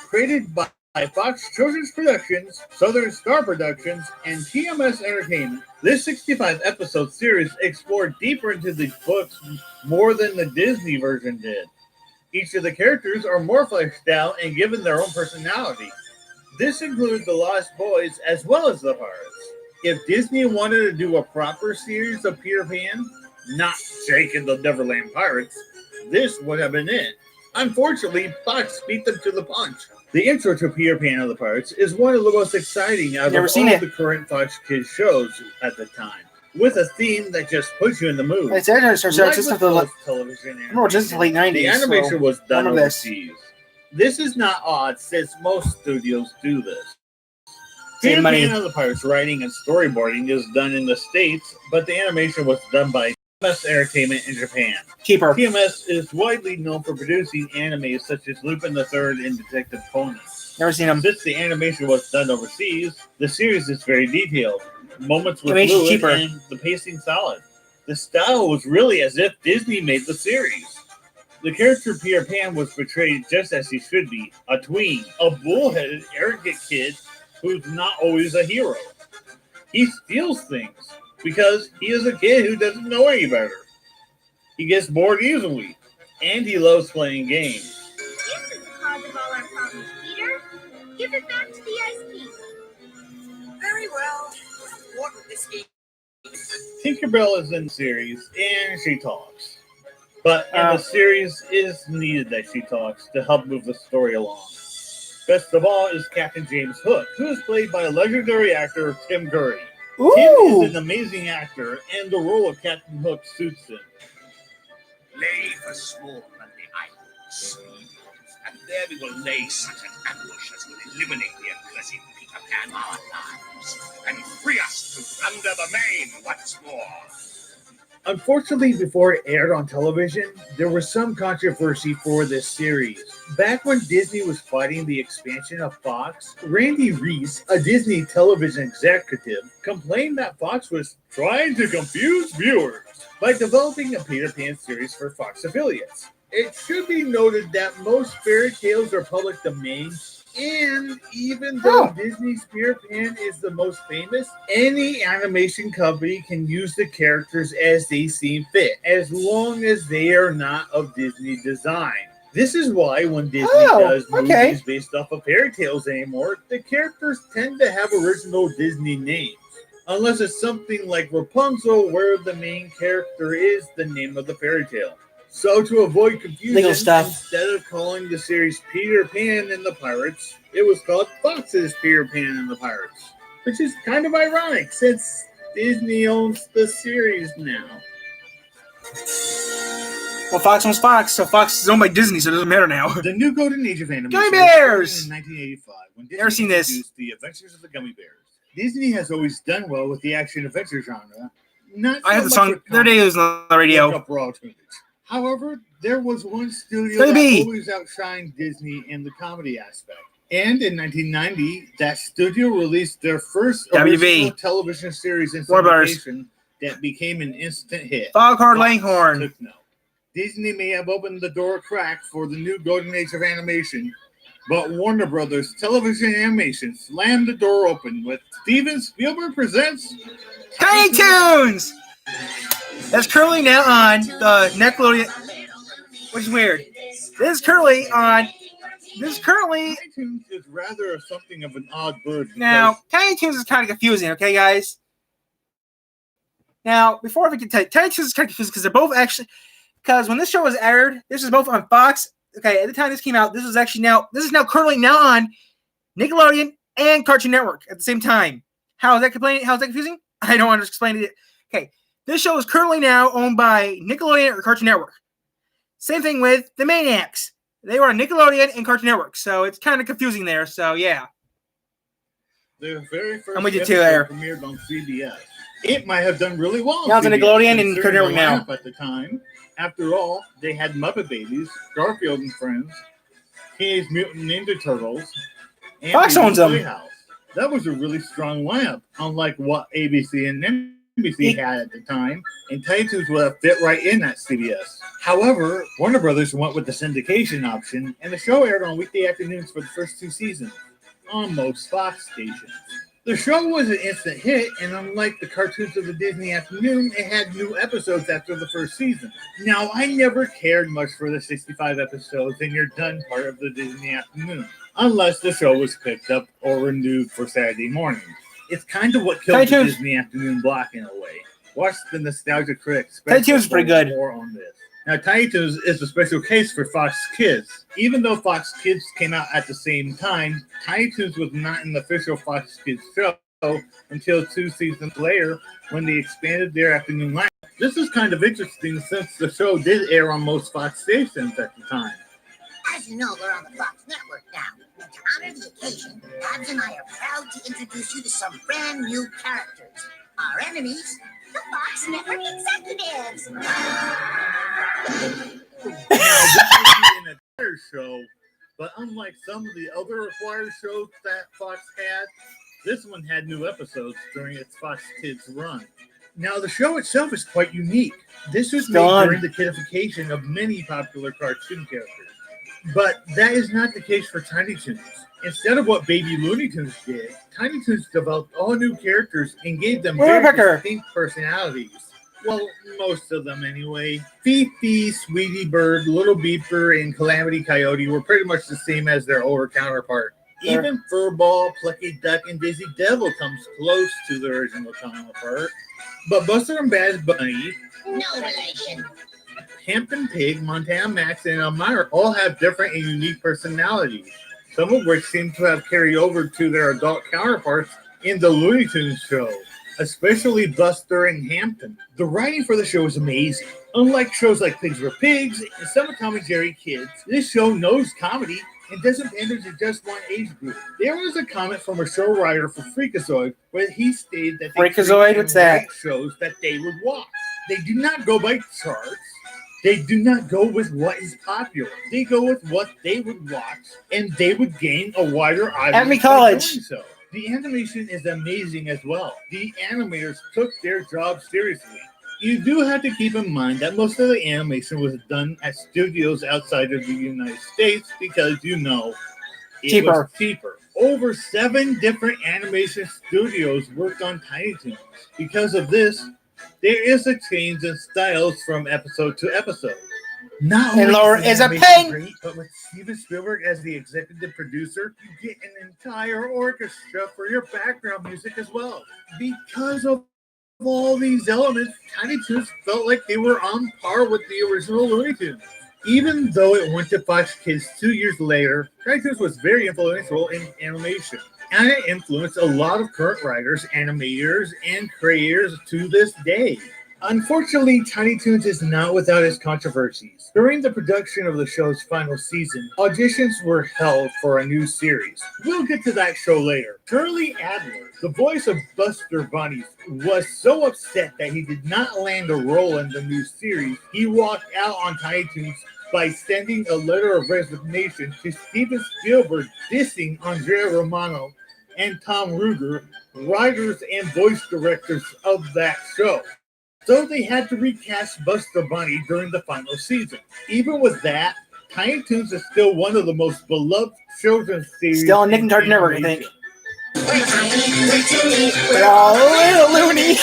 Created by Fox Children's Productions, Southern Star Productions, and TMS Entertainment, this 65-episode series explored deeper into the books more than the Disney version did. Each of the characters are more fleshed out and given their own personality. This includes the Lost Boys as well as the Pirates. If Disney wanted to do a proper series of Peter Pan, not Jake and the Neverland Pirates, this would have been it. Unfortunately, Fox beat them to the punch. The intro to Peter Pan and the Pirates is one of the most exciting out of all the current Fox Kids shows at the time, with a theme that just puts you in the mood. It's just the late 90s. The animation was done overseas. This is not odd since most studios do this. Peter Pan and the Pirates writing and storyboarding is done in the States, but the animation was done by TMS Entertainment in Japan. Cheaper. TMS is widely known for producing anime such as Lupin the Third and Detective Conan. Never seen them. Since the animation was done overseas, the series is very detailed. Moments were fluid and the pacing solid. The style was really as if Disney made the series. The character Peter Pan was portrayed just as he should be, a tween, a bullheaded, arrogant kid who's not always a hero. He steals things because he is a kid who doesn't know any better. He gets bored easily, and he loves playing games. This is the cause of all our problems, Peter. Give it back to the ice piece. Very well. What would this game? Tinkerbell is in the series and she talks. But in the series, it is needed that she talks to help move the story along. Best of all is Captain James Hook, who is played by legendary actor Tim Curry. Ooh. Tim is an amazing actor, and the role of Captain Hook suits him. Lay for swarm on the islands, and there we will lay such an ambush as will eliminate the accursed Peter Pan our lives, and free us to plunder the main once more. Unfortunately, before it aired on television, there was some controversy for this series. Back when Disney was fighting the expansion of Fox, Randy Reese, a Disney television executive, complained that Fox was trying to confuse viewers by developing a Peter Pan series for Fox affiliates. It should be noted that most fairy tales are public domain, and even though Disney's Peter Pan is the most famous, any animation company can use the characters as they seem fit, as long as they are not of Disney design. This is why when Disney does movies based off of fairy tales anymore, the characters tend to have original Disney names. Unless it's something like Rapunzel, where the main character is the name of the fairy tale. So to avoid confusion, instead of calling the series Peter Pan and the Pirates, it was called Fox's Peter Pan and the Pirates. Which is kind of ironic, since Disney owns the series now. Well, Fox owns Fox, so Fox is owned by Disney, so it doesn't matter now. The new golden age of animation Gummy Bears! in 1985, when Disney Never seen this. introduced The Adventures of the Gummy Bears. Disney has always done well with the action-adventure genre. Not so I have the much song, with their day is on the radio. Up raw tunage. However, there was one studio that always outshined Disney in the comedy aspect. And in 1990, that studio released their first original television series in syndication that became an instant hit. Foghorn Leghorn. Took note. Disney may have opened the door a crack for the new golden age of animation, but Warner Brothers Television Animation slammed the door open with Steven Spielberg Presents Tiny Toons! That's currently now on the Nickelodeon, which is weird. This is currently Tiny Toons is rather something of an odd bird. Now, Tiny Toons is kind of confusing, okay, guys? Now, before I forget, Tiny Toons is kind of confusing because they're both actually, because when this show was aired, this was both on Fox. Okay, at the time this came out, this is now currently on Nickelodeon and Cartoon Network at the same time. How is that confusing? I don't want to explain it. Okay, this show is currently now owned by Nickelodeon or Cartoon Network. Same thing with the Maniacs. They were on Nickelodeon and Cartoon Network, so it's kind of confusing there. So yeah, their very first I'm with you too there. Premiered on CBS. It might have done really well. Now it's on Nickelodeon and Cartoon Network now. At the time, after all, they had Muppet Babies, Garfield and Friends, Teenage Mutant Ninja Turtles, and Fox owns them. Playhouse. That was a really strong lineup, unlike what ABC and NBC had at the time, and Tiny Toons would have fit right in that CBS. However, Warner Brothers went with the syndication option, and the show aired on weekday afternoons for the first 2 seasons on most Fox stations. The show was an instant hit, and unlike the cartoons of the Disney afternoon, it had new episodes after the first season. Now, I never cared much for the 65 episodes and your done part of the Disney afternoon, unless the show was picked up or renewed for Saturday morning. It's kind of what killed the Disney afternoon block in a way. Watch the Nostalgia Critics. Tiny Toons is pretty good. More on this. Now, Tiny Toons is a special case for Fox Kids. Even though Fox Kids came out at the same time, Tiny Toons was not an official Fox Kids show until 2 seasons later when they expanded their afternoon lineup. This is kind of interesting since the show did air on most Fox stations at the time. As you know, we're on the Fox Network now. And to honor the occasion, Babs and I are proud to introduce you to some brand new characters. Our enemies, the Fox Network executives. Now, this would be an entire show, but unlike some of the other acquired shows that Fox had, this one had new episodes during its Fox Kids run. Now, the show itself is quite unique. This was made during the kiddification of many popular cartoon characters. But that is not the case for Tiny Toons. Instead of what Baby Looney Tunes did, Tiny Toons developed all new characters and gave them very distinct personalities. Well, most of them anyway. Fifi, Sweetie Bird, Little Beeper, and Calamity Coyote were pretty much the same as their older counterpart. Even Furball, Plucky Duck, and Daisy Devil comes close to the original counterpart. But Buster and Bad Bunny, No relation. Hampton Pig, Montana Max, and Elmira all have different and unique personalities, some of which seem to have carried over to their adult counterparts in the Looney Tunes show, especially Buster and Hampton. The writing for the show is amazing. Unlike shows like Pigs Were Pigs and some of Tom and Jerry Kids, this show knows comedy and doesn't pander to just one age group. There was a comment from a show writer for Freakazoid where he stated that they Freakazoid, what's that? Shows that they would watch. They do not go by charts. They do not go with what is popular. They go with what they would watch, and they would gain a wider audience. Acme College. Doing so. The animation is amazing as well. The animators took their job seriously. You do have to keep in mind that most of the animation was done at studios outside of the United States because, it was cheaper. Over 7 different animation studios worked on Tiny Toons. Because of this, there is a change in styles from episode to episode. Not and only Laura is a pain, great, but with Steven Spielberg as the executive producer, you get an entire orchestra for your background music as well. Because of all these elements, Tiny Toons felt like they were on par with the original Looney Tunes. Even though it went to Fox Kids 2 years later, Tiny Toons was very influential in animation. And it influenced a lot of current writers, animators, and creators to this day. Unfortunately, Tiny Toons is not without its controversies. During the production of the show's final season, auditions were held for a new series. We'll get to that show later. Curly Adler, the voice of Buster Bunny, was so upset that he did not land a role in the new series, he walked out on Tiny Toons by sending a letter of resignation to Steven Spielberg, dissing Andrea Romano and Tom Ruegger, writers and voice directors of that show. So they had to recast Buster Bunny during the final season. Even with that, Tiny Toons is still one of the most beloved children's series. Still on Nick and Cartoon Network, I think. We're all a little loony.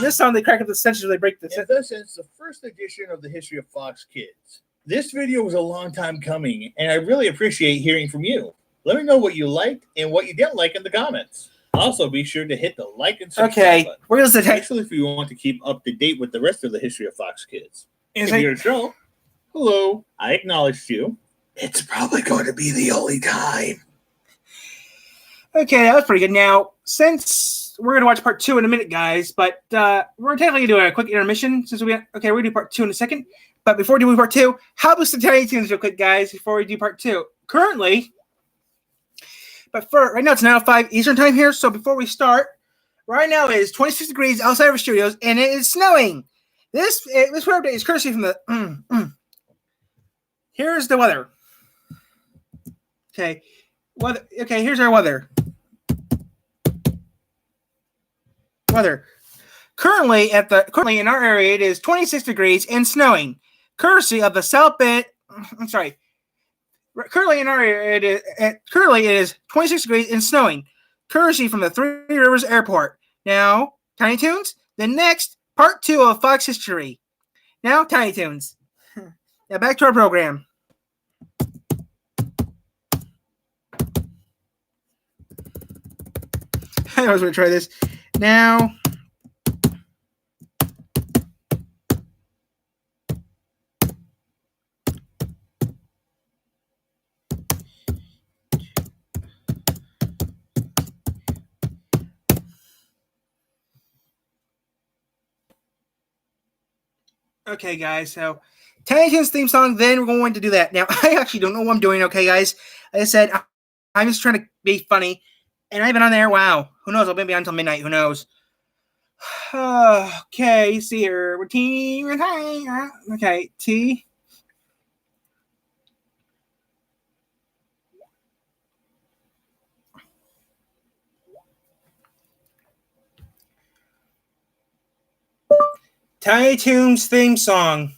This song, they crack up the sentence, they break the sentence. This is the first edition of the History of Fox Kids. This video was a long time coming, and I really appreciate hearing from you. Let me know what you liked and what you didn't like in the comments. Also, be sure to hit the like and subscribe button. We're going to especially if you want to keep up to date with the rest of the History of Fox Kids. If you're a show, hello, I acknowledged you. It's probably going to be the only time. Okay, that was pretty good. Now, since we're going to watch part 2 in a minute, guys, but we're technically doing a quick intermission since we're going to do part 2 in a second. But before we do part 2, how about some Tiny Toons real quick, guys, before we do part 2? Currently, but for right now, it's 9:05 Eastern time here. So before we start, right now it is 26 degrees outside of our studios, and it is snowing. This weather update is courtesy from the. Here's the weather. Okay, weather. Okay, here's our weather. Currently in our area, it is 26 degrees and snowing. Courtesy of the South Bend. I'm sorry. Currently in our area, it is 26 degrees and snowing. Courtesy from the Three Rivers Airport. Now, Tiny Toons, the next part 2 of Fox history. Now, Tiny Toons. Now, back to our program. I was going to try this. Now. Okay, guys, so Tiny Toons theme song, then we're going to do that. Now, I actually don't know what I'm doing, okay, guys? Like I said, I'm just trying to be funny, and I've been on there, wow. Who knows, I'll be on until midnight, who knows? Okay, you see here, we're team, okay, T. Tiny Toons theme song.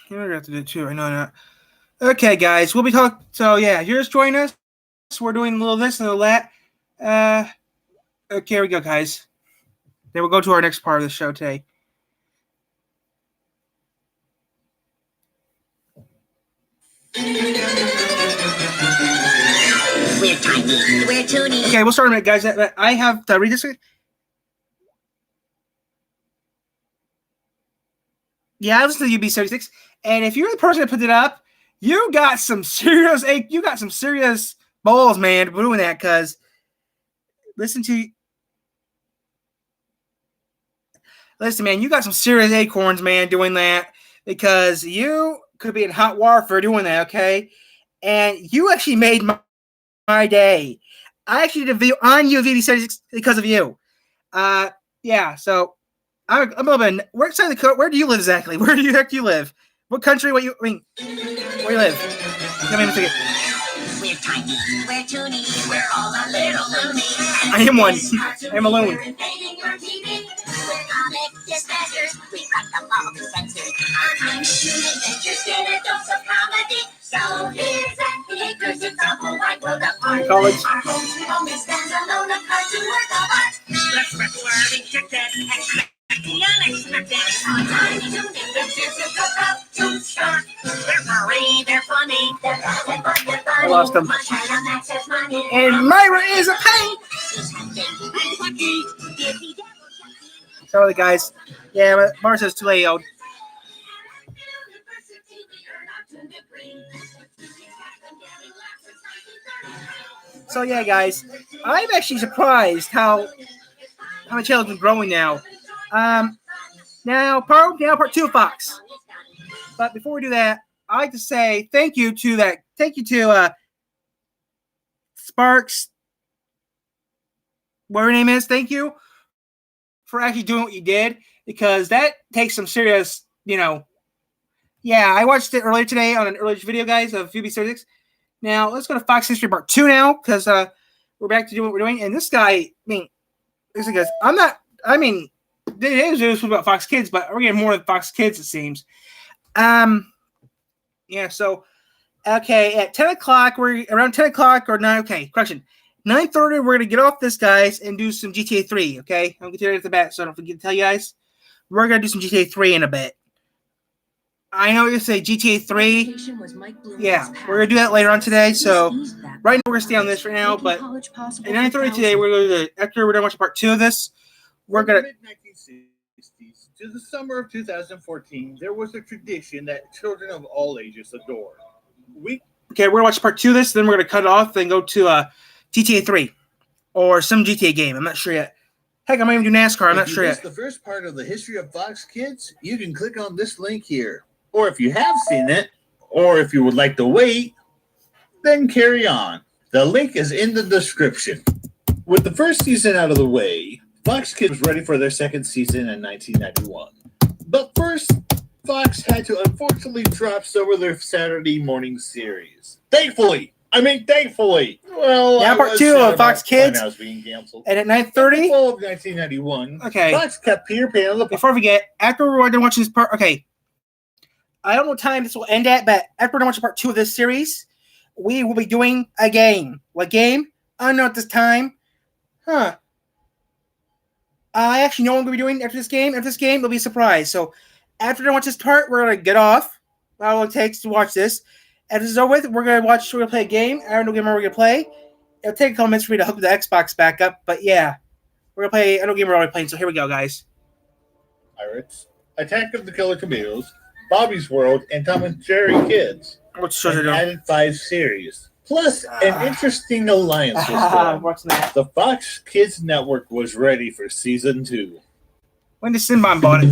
You're gonna have to do it too. I know not. Okay, guys, we'll be talking. So yeah, you're just joining us. We're doing a little this and a little that. Okay, here we go, guys. Then we'll go to our next part of the show today. We're tiny, we're toony. Okay, we'll start a minute, guys. I have to read this. Yeah, I listened to UB76, and if you're the person that put it up, you got some serious balls, man, doing that. Cause listen, man, you got some serious acorns, man, doing that, because you could be in hot water for doing that, okay? And you actually made my day. I actually did a video on UB76 because of you. Yeah, so I'm a little bit. Where do you live exactly? Where do you heck do you live? What country? Where you live? Come in a second. We're tiny, we're toony, we're all a little loony. I am one. I'm alone. We're invading your TV. We're comic dispatchers. We cut them all the censors. Our tiny toon adventures get a dose of comedy. So here's at the acres, it's a whole wide world apart. College. Our home stands alone, a cartoon work of art. Let's February kick that expect the unexpected. Our tiny toon adventures is a cartoon star. They're furry, they're funny, they're bad and fun, they're funny. I lost them. Money. And Myra is a pain. Sorry, guys. Yeah, but Mars says too late, old. So yeah, guys, I'm actually surprised how my channel's been growing now. Now part 2 of Fox. But before we do that, I'd like to say thank you to Sparks, whatever her name is. Thank you for actually doing what you did, because that takes some serious, Yeah, I watched it earlier today on an earlier video, guys, of UB36. Now let's go to Fox History Part 2 now, because we're back to doing what we're doing. And this guy, listen, guys, it is about Fox Kids, but we're getting more than Fox Kids, it seems. Yeah, so okay, at 10 o'clock, we're around 10 o'clock or 9. Okay, correction. 9:30, we're gonna get off this, guys, and do some GTA 3. Okay, I'm gonna tell you at the bat, so I don't forget to tell you guys. We're gonna do some GTA 3 in a bit. I know you say GTA 3. Yeah, we're gonna do that later on today. So right now we're gonna stay on this right now, but at 9:30 today, we're gonna do after we're done watching part 2 of this. We're gonna. Mid-1960s to the summer of 2014, there was a tradition that children of all ages adored. We're gonna watch part 2 of this, then we're gonna cut it off, then go to GTA 3 or some GTA game. I'm not sure yet. Heck, I might even do NASCAR. I'm not sure yet. If you missed the first part of the history of Fox Kids, you can click on this link here. Or if you have seen it, or if you would like to wait, then carry on. The link is in the description. With the first season out of the way, Fox Kids was ready for their second season in 1991. But first, Fox had to unfortunately drop some of their Saturday morning series. Thankfully. Well, yeah, part 2 of Fox Kids. Being canceled. And at 9:30. In the fall of 1991, okay. Fox kept Peter Pan on the. Before we forget, after we're done watching this part, okay. I don't know what time this will end at, but after we're done watching part 2 of this series, we will be doing a game. What game? I don't know at this time. I actually know what I'm going to be doing after this game. After this game, it'll be a surprise. So after I watch this part, we're going to get off. How long it takes to watch this. After this is over with, we're going to play a game. I don't know what game we're going to play. It'll take a couple minutes for me to hook the Xbox back up. But yeah, we're going to play. I don't know what game we're already playing. So here we go, guys. Pirates, Attack of the Killer Tomatoes, Bobby's World, and Tom and Jerry Kids. What's added 5 series. Plus, an interesting alliance was formed. What's that? The Fox Kids Network was ready for season 2. When did Sinbad bought it?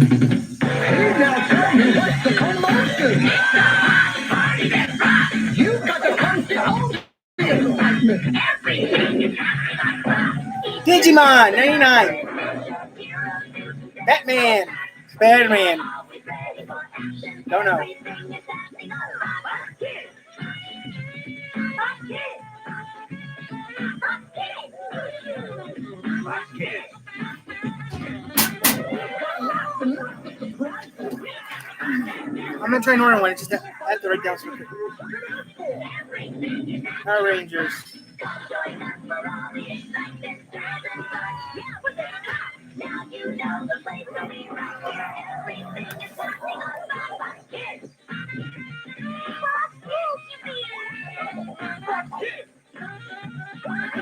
Digimon 99. Batman. Spider-Man. Don't know. I'm gonna try Northern one. It's just that have to write down some. Power Rangers.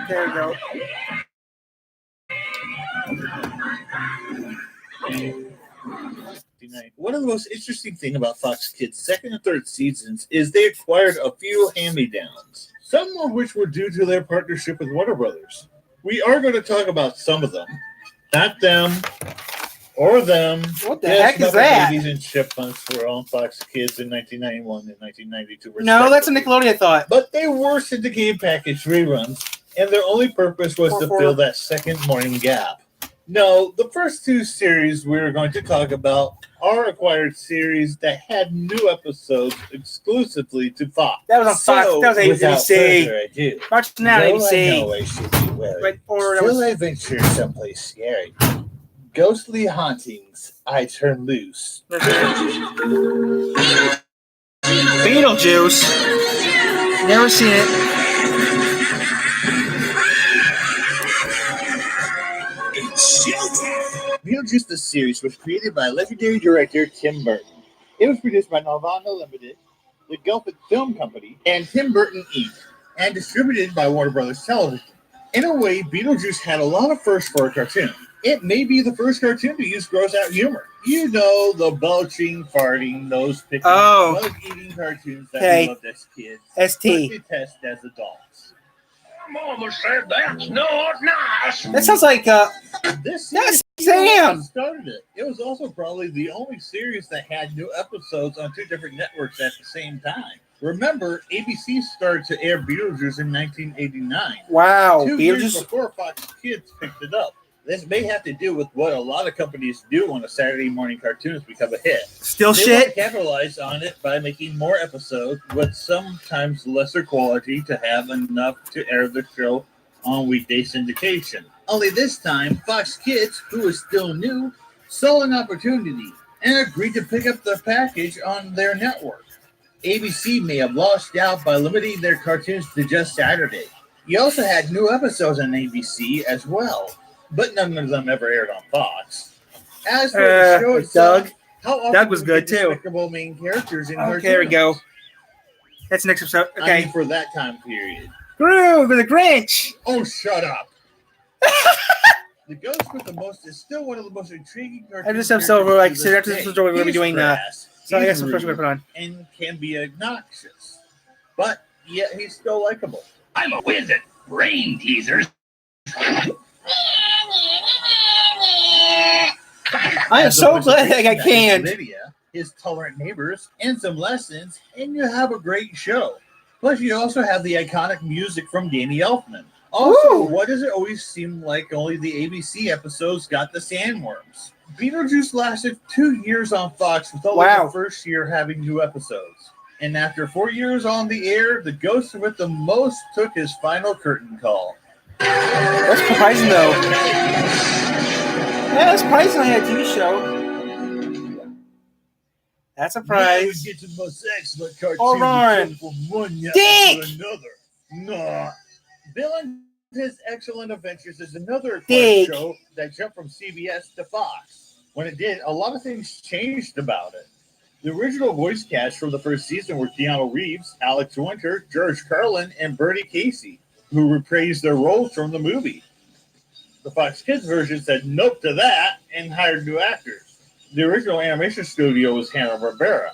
There we go. One of the most interesting things about Fox Kids' second and third seasons is they acquired a few hand-me-downs, some of which were due to their partnership with Warner Brothers. We are going to talk about some of them. Not them or them. What the heck is that? Babies and Chipmunks were on Fox Kids in 1991 and 1992. No, that's a Nickelodeon thought. But they were syndicated package reruns, and their only purpose was to fill that second morning gap. No, the first two series we're going to talk about are acquired series that had new episodes exclusively to Fox. That was on Fox. That was ABC. Watch now, ABC. I know I should be wary. Till I venture someplace scary. Ghostly hauntings, I turn loose. Beetlejuice. Never seen it. Beetlejuice the series was created by legendary director Tim Burton. It was produced by Nelvana Limited, the Gulfit Film Company, and Tim Burton Inc., and distributed by Warner Brothers Television. In a way, Beetlejuice had a lot of firsts for a cartoon. It may be the first cartoon to use gross-out humor. You know, the belching, farting, nose-picking, bug-eating cartoons that we loved as kids, ST. but detest as adults. Mama said that's not nice. That sounds like this that's Sam. Started it. It was also probably the only series that had new episodes on two different networks at the same time. Remember, ABC started to air Beetlejuice in 1989. Wow, 2 years before Fox Kids picked it up. This may have to do with what a lot of companies do when a Saturday morning cartoons become a hit. Still they shit. Want to capitalize on it by making more episodes with sometimes lesser quality to have enough to air the show on weekday syndication. Only this time, Fox Kids, who is still new, saw an opportunity and agreed to pick up the package on their network. ABC may have lost out by limiting their cartoons to just Saturday. You also had new episodes on ABC as well, but none of them ever aired on Fox. As for the show itself, how often Doug was good too. Main characters in cartoons? There we go. That's the next episode. Okay. I mean, for that time period. Groove with the Grinch. Oh, shut up. The Ghost with the Most is still one of the most intriguing cartoons. And this episode, we're like, so after this episode, we're going to be doing so I guess some first we're put on. And can be obnoxious, but yet he's still likable. I'm a wizard. Brain teasers. I am so glad that I canned. Lydia, his tolerant neighbors, and some lessons, and you have a great show. Plus, you also have the iconic music from Danny Elfman. Also, why does it always seem like only the ABC episodes got the sandworms? Beetlejuice lasted 2 years on Fox, with only the first year having new episodes. And after 4 years on the air, the Ghost with the Most took his final curtain call. That's surprising, though. Yeah, that's surprising I had a TV show. That's a prize. Now we get to the most excellent cartoon from one year to another. Nah. Bill and His Excellent Adventures is another acquired show that jumped from CBS to Fox. When it did, a lot of things changed about it. The original voice cast from the first season were Keanu Reeves, Alex Winter, George Carlin, and Bertie Casey, who reprised their roles from the movie. The Fox Kids version said nope to that and hired new actors. The original animation studio was Hanna-Barbera.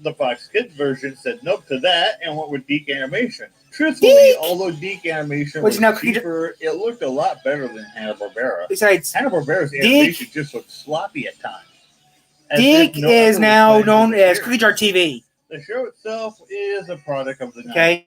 The Fox Kids version said nope to that and went with Deke Animation. Truthfully, although Deke Animation was cheaper, it looked a lot better than Hanna-Barbera. Besides, Hanna-Barbera's animation just looked sloppy at times. Deke is now known as Cookie Jar TV. The show itself is a product of the 90s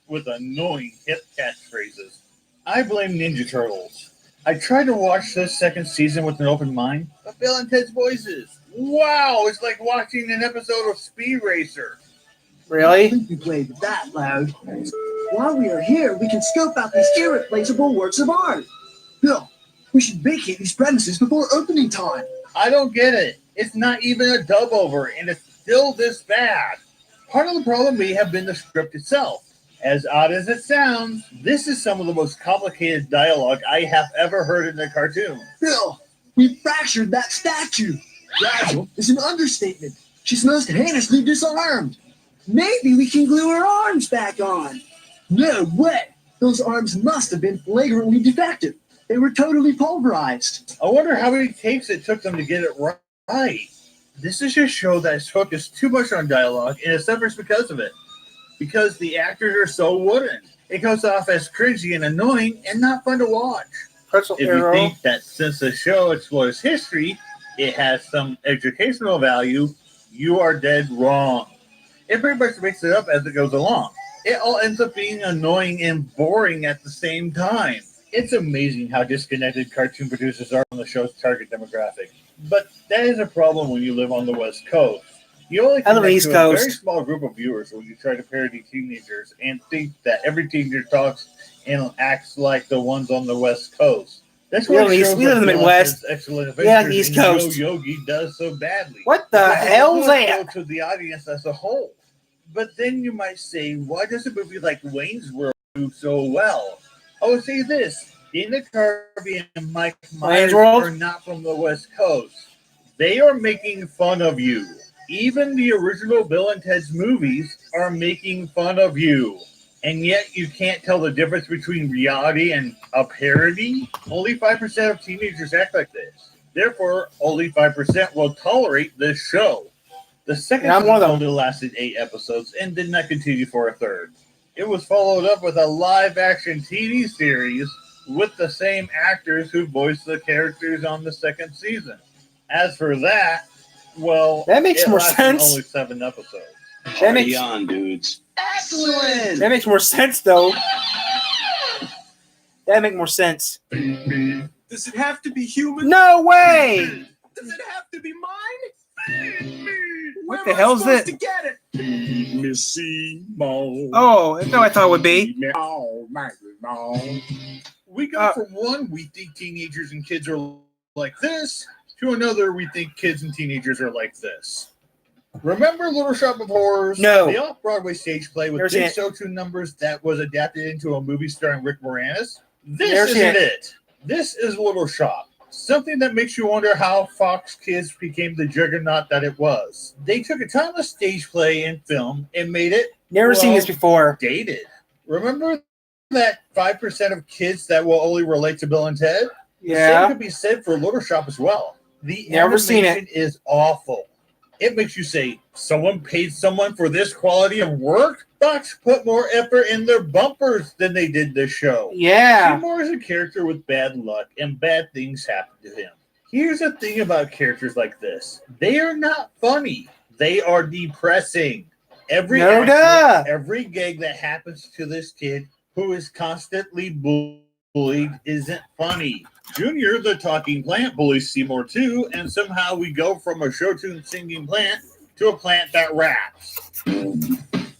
with annoying hip catchphrases. I blame Ninja Turtles. I tried to watch this second season with an open mind, but Bill and Ted's voices. Wow, it's like watching an episode of Speed Racer. Really? I think we played that loud. While we are here, we can scope out these irreplaceable works of art. Bill, we should vacate these premises before opening time. I don't get it. It's not even a dub over, and it's still this bad. Part of the problem may have been the script itself. As odd as it sounds, this is some of the most complicated dialogue I have ever heard in a cartoon. Bill, we fractured that statue. Fragile is an understatement. She's most heinously disarmed. Maybe we can glue her arms back on. No way. Those arms must have been flagrantly defective. They were totally pulverized. I wonder how many takes it took them to get it right. This is a show that is focused too much on dialogue, and it suffers because of it. Because the actors are so wooden. It comes off as cringy and annoying and not fun to watch. Pretzel If Arrow. you think that since the show explores history, it has some educational value, you are dead wrong. It pretty much makes it up as it goes along. It all ends up being annoying and boring at the same time. It's amazing how disconnected cartoon producers are from the show's target demographic. But that is a problem when you live on the West Coast. You only I live on the connect East to a Coast. very small group of viewers when you try to parody teenagers and think that every teenager talks and acts like the ones on the West Coast. That's We why live in the shows East- we live in the like Midwest. Bill and Ted's Excellent We have Adventures the East and Coast. Yo Yogi does so badly. What the Because it hell's does that? go to the audience as a whole. But then you might say, why does a movie like Wayne's World do so well? I would say this. Dana Carvey and Mike Myers World? are not from the West Coast. They are making fun of you. Even the original Bill and Ted's movies are making fun of you. And yet you can't tell the difference between reality and a parody? Only 5% of teenagers act like this. Therefore, only 5% will tolerate this show. The second And I'm one of them. only lasted 8 episodes and did not continue for a third. It was followed up with a live-action TV series with the same actors who voiced the characters on the second season. As for that, well, That makes it more lasted sense. only 7 episodes. That makes, on, dudes. Excellent! that makes more sense, though. That makes more sense. Does it have to be human? No way! Does it have to be mine? What the hell's supposed it? to get it? Missy Mo. Oh, that's what I thought it would be. We go from one, we think teenagers and kids are like this, to another, we think kids and teenagers are like this. Remember Little Shop of Horrors? No. The off-Broadway stage play with Never seen big it. show tune numbers that was adapted into a movie starring Rick Moranis? Never This seen isn't it. it. This is Little Shop. Something that makes you wonder how Fox Kids became the juggernaut that it was. They took a timeless stage play and film and made it Never seen this before. dated. Remember that 5% of kids that will only relate to Bill and Ted? The same Yeah. could be said for Little Shop as well. The Never seen it. animation is awful. It makes you say, someone paid someone for this quality of work? Fox put more effort in their bumpers than they did this show. Yeah. Seymour is a character with bad luck, and bad things happen to him. Here's the thing about characters like this. They are not funny. They are depressing. Every No duh. accident, every gag that happens to this kid who is constantly bullied isn't funny. Junior, the talking plant, bullies Seymour too, and somehow we go from a show tune singing plant to a plant that raps.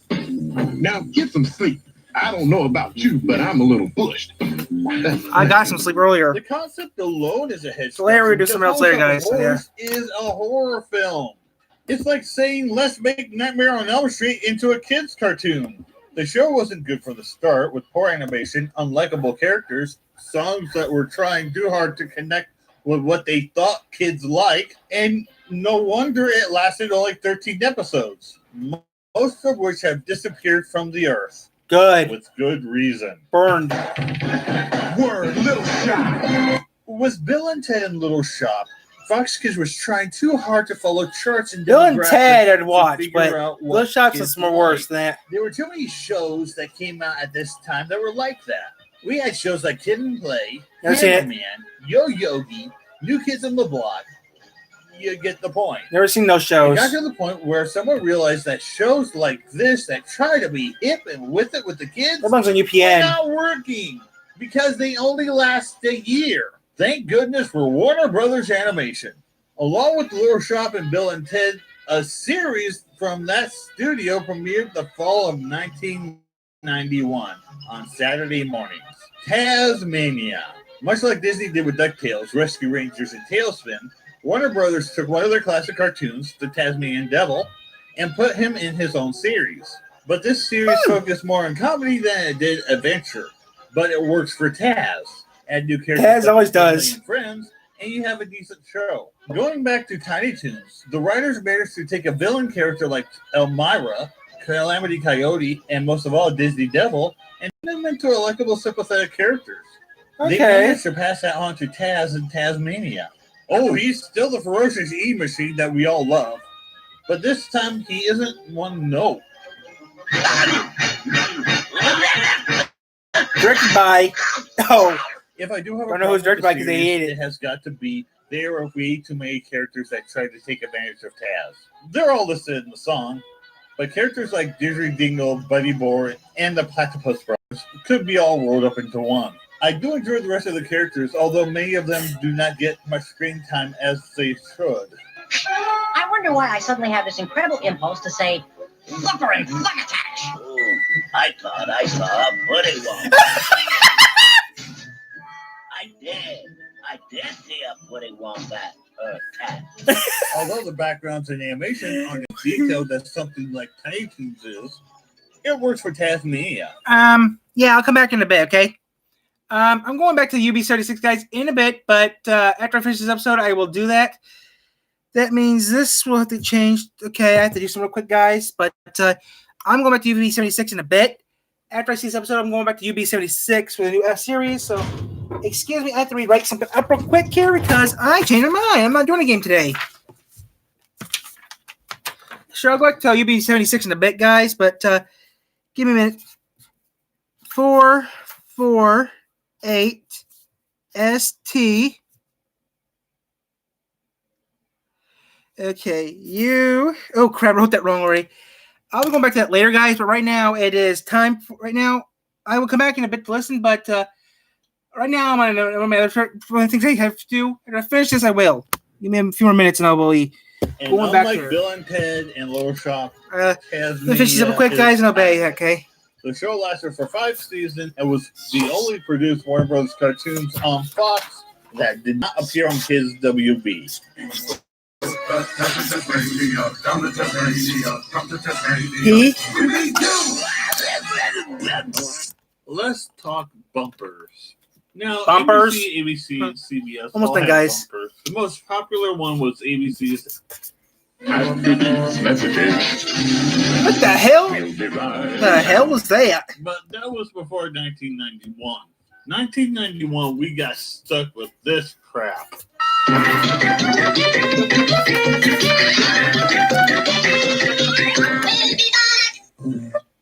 Now get some sleep. I don't know about you, but I'm a little bushed. I got some sleep earlier. The concept alone is a head So Larry, do scratcher, something else because later, House of guys. Horrors is a horror film. It's like saying, let's make Nightmare on Elm Street into a kid's cartoon. The show wasn't good from the start, with poor animation, unlikable characters, songs that were trying too hard to connect with what they thought kids like, and no wonder it lasted only 13 episodes, most of which have disappeared from the earth. Good. With good reason. Burned. Word, Little Shop. With Bill and Ted in Little Shop, Fox Kids was trying too hard to follow charts and Bill and demographics Ted I'd to watch, figure but out what Little Shop's kids is more worse like. than that. There were too many shows that came out at this time that were like that. We had shows like Kid and Play, Never seen it. Hammerman, Yo Yogi, New Kids on the Block. You get the point. Never seen those It shows. got to the point where someone realized that shows like this that try to be hip and with it with the kids That one's on are UPN. not working because they only last a year. Thank goodness for Warner Brothers Animation. Along with Little Shop and Bill and Ted, a series from that studio premiered the fall of 1991 on Saturday mornings. Tasmania. Much like Disney did with DuckTales, Rescue Rangers, and Tailspin, Warner Brothers took one of their classic cartoons, The Tasmanian Devil, and put him in his own series. But this series focused more on comedy than it did adventure. But it works for Taz. Add new characters. Taz always does. Friends, and you have a decent show. Going back to Tiny Toons, the writers managed to take a villain character like Elmira, Calamity Coyote, and most of all Disney Devil, and turn them into likable, sympathetic characters. Okay. They managed to pass that on to Taz and Tasmania. Oh, he's still the ferocious E-machine that we all love. But this time, he isn't one note. Directed by... Oh. If I do have I don't know who's directed by because they hate it. It has got to be there are way too many characters that try to take advantage of Taz. They're all listed in the song, but characters like Didgeridoo, Buddy Boar, and the Platypus Brothers could be all rolled up into one. I do enjoy the rest of the characters, although many of them do not get much screen time as they should. I wonder why I suddenly have this incredible impulse to say, flipper and flickatatch. I thought I saw a pudding wombat. I did see a pudding wombat. Cat. Although the backgrounds and animation aren't as detailed as something like Tiny Toons is, it works for Tasmania. Yeah, I'll come back in a bit, okay? I'm going back to the UB76 guys in a bit, but after I finish this episode, I will do that. That means this will have to change. Okay, I have to do some real quick, guys, but I'm going back to UB76 in a bit. After I see this episode, I'm going back to UB76 for the new F-Series, so excuse me, I have to rewrite something up real quick here because I changed my mind. I'm not doing a game today. Sure, I'll go back to UB76 in a bit, guys, but give me a minute. 448 ST. Okay, you. Oh crap! I wrote that wrong already. I'll be going back to that later, guys. But right now, it is time. Right now, I will come back in a bit to listen. But right now, I'm on my other things I have to do. If I finish this, I will. Give me a few more minutes, and I will be going back to Bill and Ted and Little Shop. Let me finish this up quick, guys, and I'll be okay. The show lasted for 5 seasons and was the only produced Warner Bros. Cartoons on Fox that did not appear on Kids WB. Let's talk bumpers. Now, bumpers? ABC, and CBS almost done, guys. Bumpers. The most popular one was ABC's What the hell? The hell was that? But that was before 1991. 1991, we got stuck with this crap.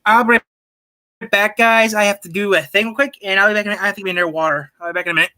I'll be right back, guys. I have to do a thing real quick, and I'll be back in a minute. I have to be near water. I'll be back in a minute.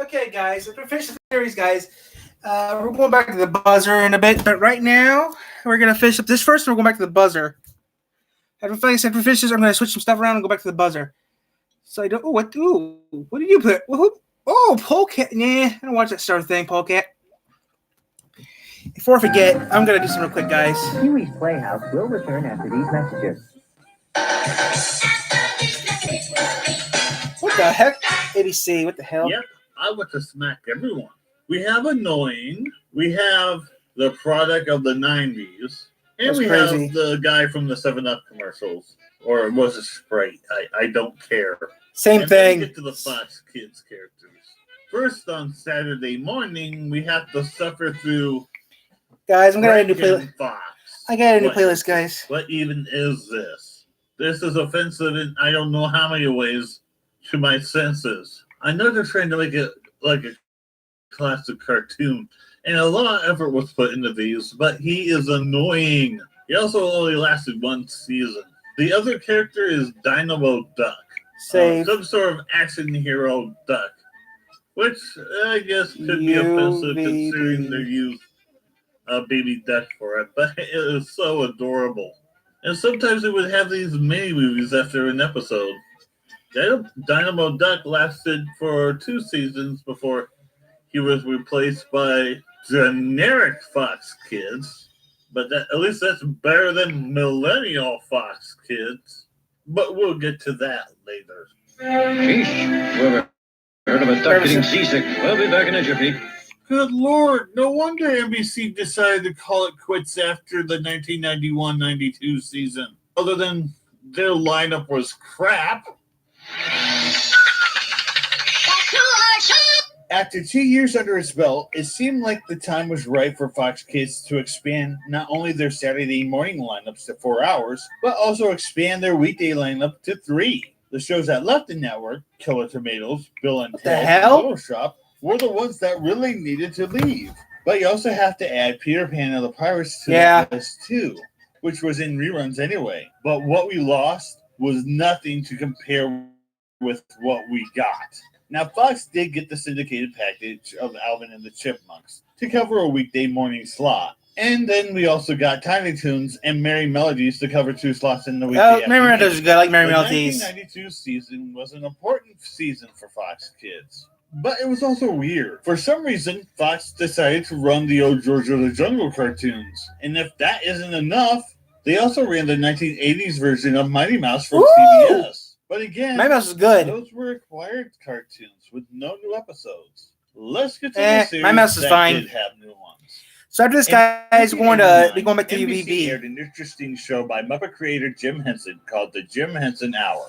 Okay, guys, let's finish the series, guys. We're going back to the buzzer in a bit, but right now we're gonna finish up this first, and we're going back to the buzzer. After we finish this, I'm gonna switch some stuff around and go back to the buzzer. So I don't. Oh, what? Ooh, what did you put? Oh, Polecat. Nah, I don't watch that sort of thing, Polecat. Before I forget, I'm gonna do something real quick, guys. Pee-wee's Playhouse will return after these messages. What the heck? ABC, what the hell? Yep, I want to smack everyone. We have Annoying. We have the product of the 90s. And That's we crazy. have the guy from the 7-Up commercials. Or was it Sprite? I don't care. Same and thing. Then we get to the Fox Kids characters. First, on Saturday morning, we have to suffer through... Guys, I'm gonna do a new playlist. Fox. I got a new playlist, guys. What even is this? This is offensive in I don't know how many ways to my senses. I know they're trying to make it like a classic cartoon, and a lot of effort was put into these, but he is annoying. He also only lasted one season. The other character is Dynamo Duck. Save. Some sort of action hero duck, which I guess could be offensive considering they use a baby duck for it, but it is so adorable. And sometimes they would have these mini movies after an episode. Dynamo Duck lasted for 2 seasons before he was replaced by generic Fox Kids, but at least that's better than millennial Fox Kids. But we'll get to that later. Sheesh, whoever heard of a duck getting seasick? We'll be back in a jiffy. Good Lord, no wonder NBC decided to call it quits after the 1991-92 season. Other than their lineup was crap. After 2 years under its belt, it seemed like the time was right for Fox Kids to expand not only their Saturday morning lineups to 4 hours, but also expand their weekday lineup to 3. The shows that left the network, Killer Tomatoes, Bill and Ted, and Little Shop, were the ones that really needed to leave. But you also have to add Peter Pan and the Pirates to that list too, which was in reruns anyway. But what we lost was nothing to compare with what we got. Now, Fox did get the syndicated package of Alvin and the Chipmunks to cover a weekday morning slot. And then we also got Tiny Toons and Merry Melodies to cover 2 slots in the weekday. Oh, Merry Melodies is good. I like Merry Melodies. The 1992 season was an important season for Fox Kids. But it was also weird. For some reason, Fox decided to run the old George of the Jungle cartoons. And if that isn't enough, they also ran the 1980s version of Mighty Mouse from CBS. But again, Mighty Mouse is good. Those were acquired cartoons with no new episodes. Let's get to the series Mighty Mouse is that fine. did have new ones. So after this, guys, we're going back to NBC UBB. aired an interesting show by Muppet creator Jim Henson called The Jim Henson Hour.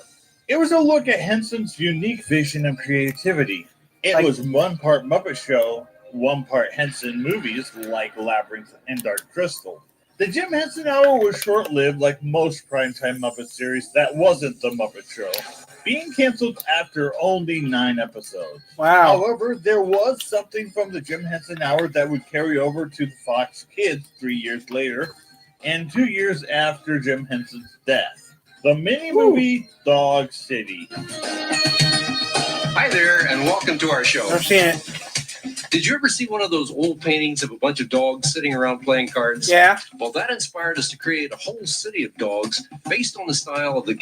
It was a look at Henson's unique vision and creativity. It was one part Muppet Show, one part Henson movies like Labyrinth and Dark Crystal. The Jim Henson Hour was short-lived like most primetime Muppet series that wasn't The Muppet Show, being canceled after only 9 episodes. Wow. However, there was something from the Jim Henson Hour that would carry over to the Fox Kids 3 years later and 2 years after Jim Henson's death. The mini-movie Dog City. Hi there, and welcome to our show. I've seen it. Did you ever see one of those old paintings of a bunch of dogs sitting around playing cards? Yeah. Well, that inspired us to create a whole city of dogs based on the style of the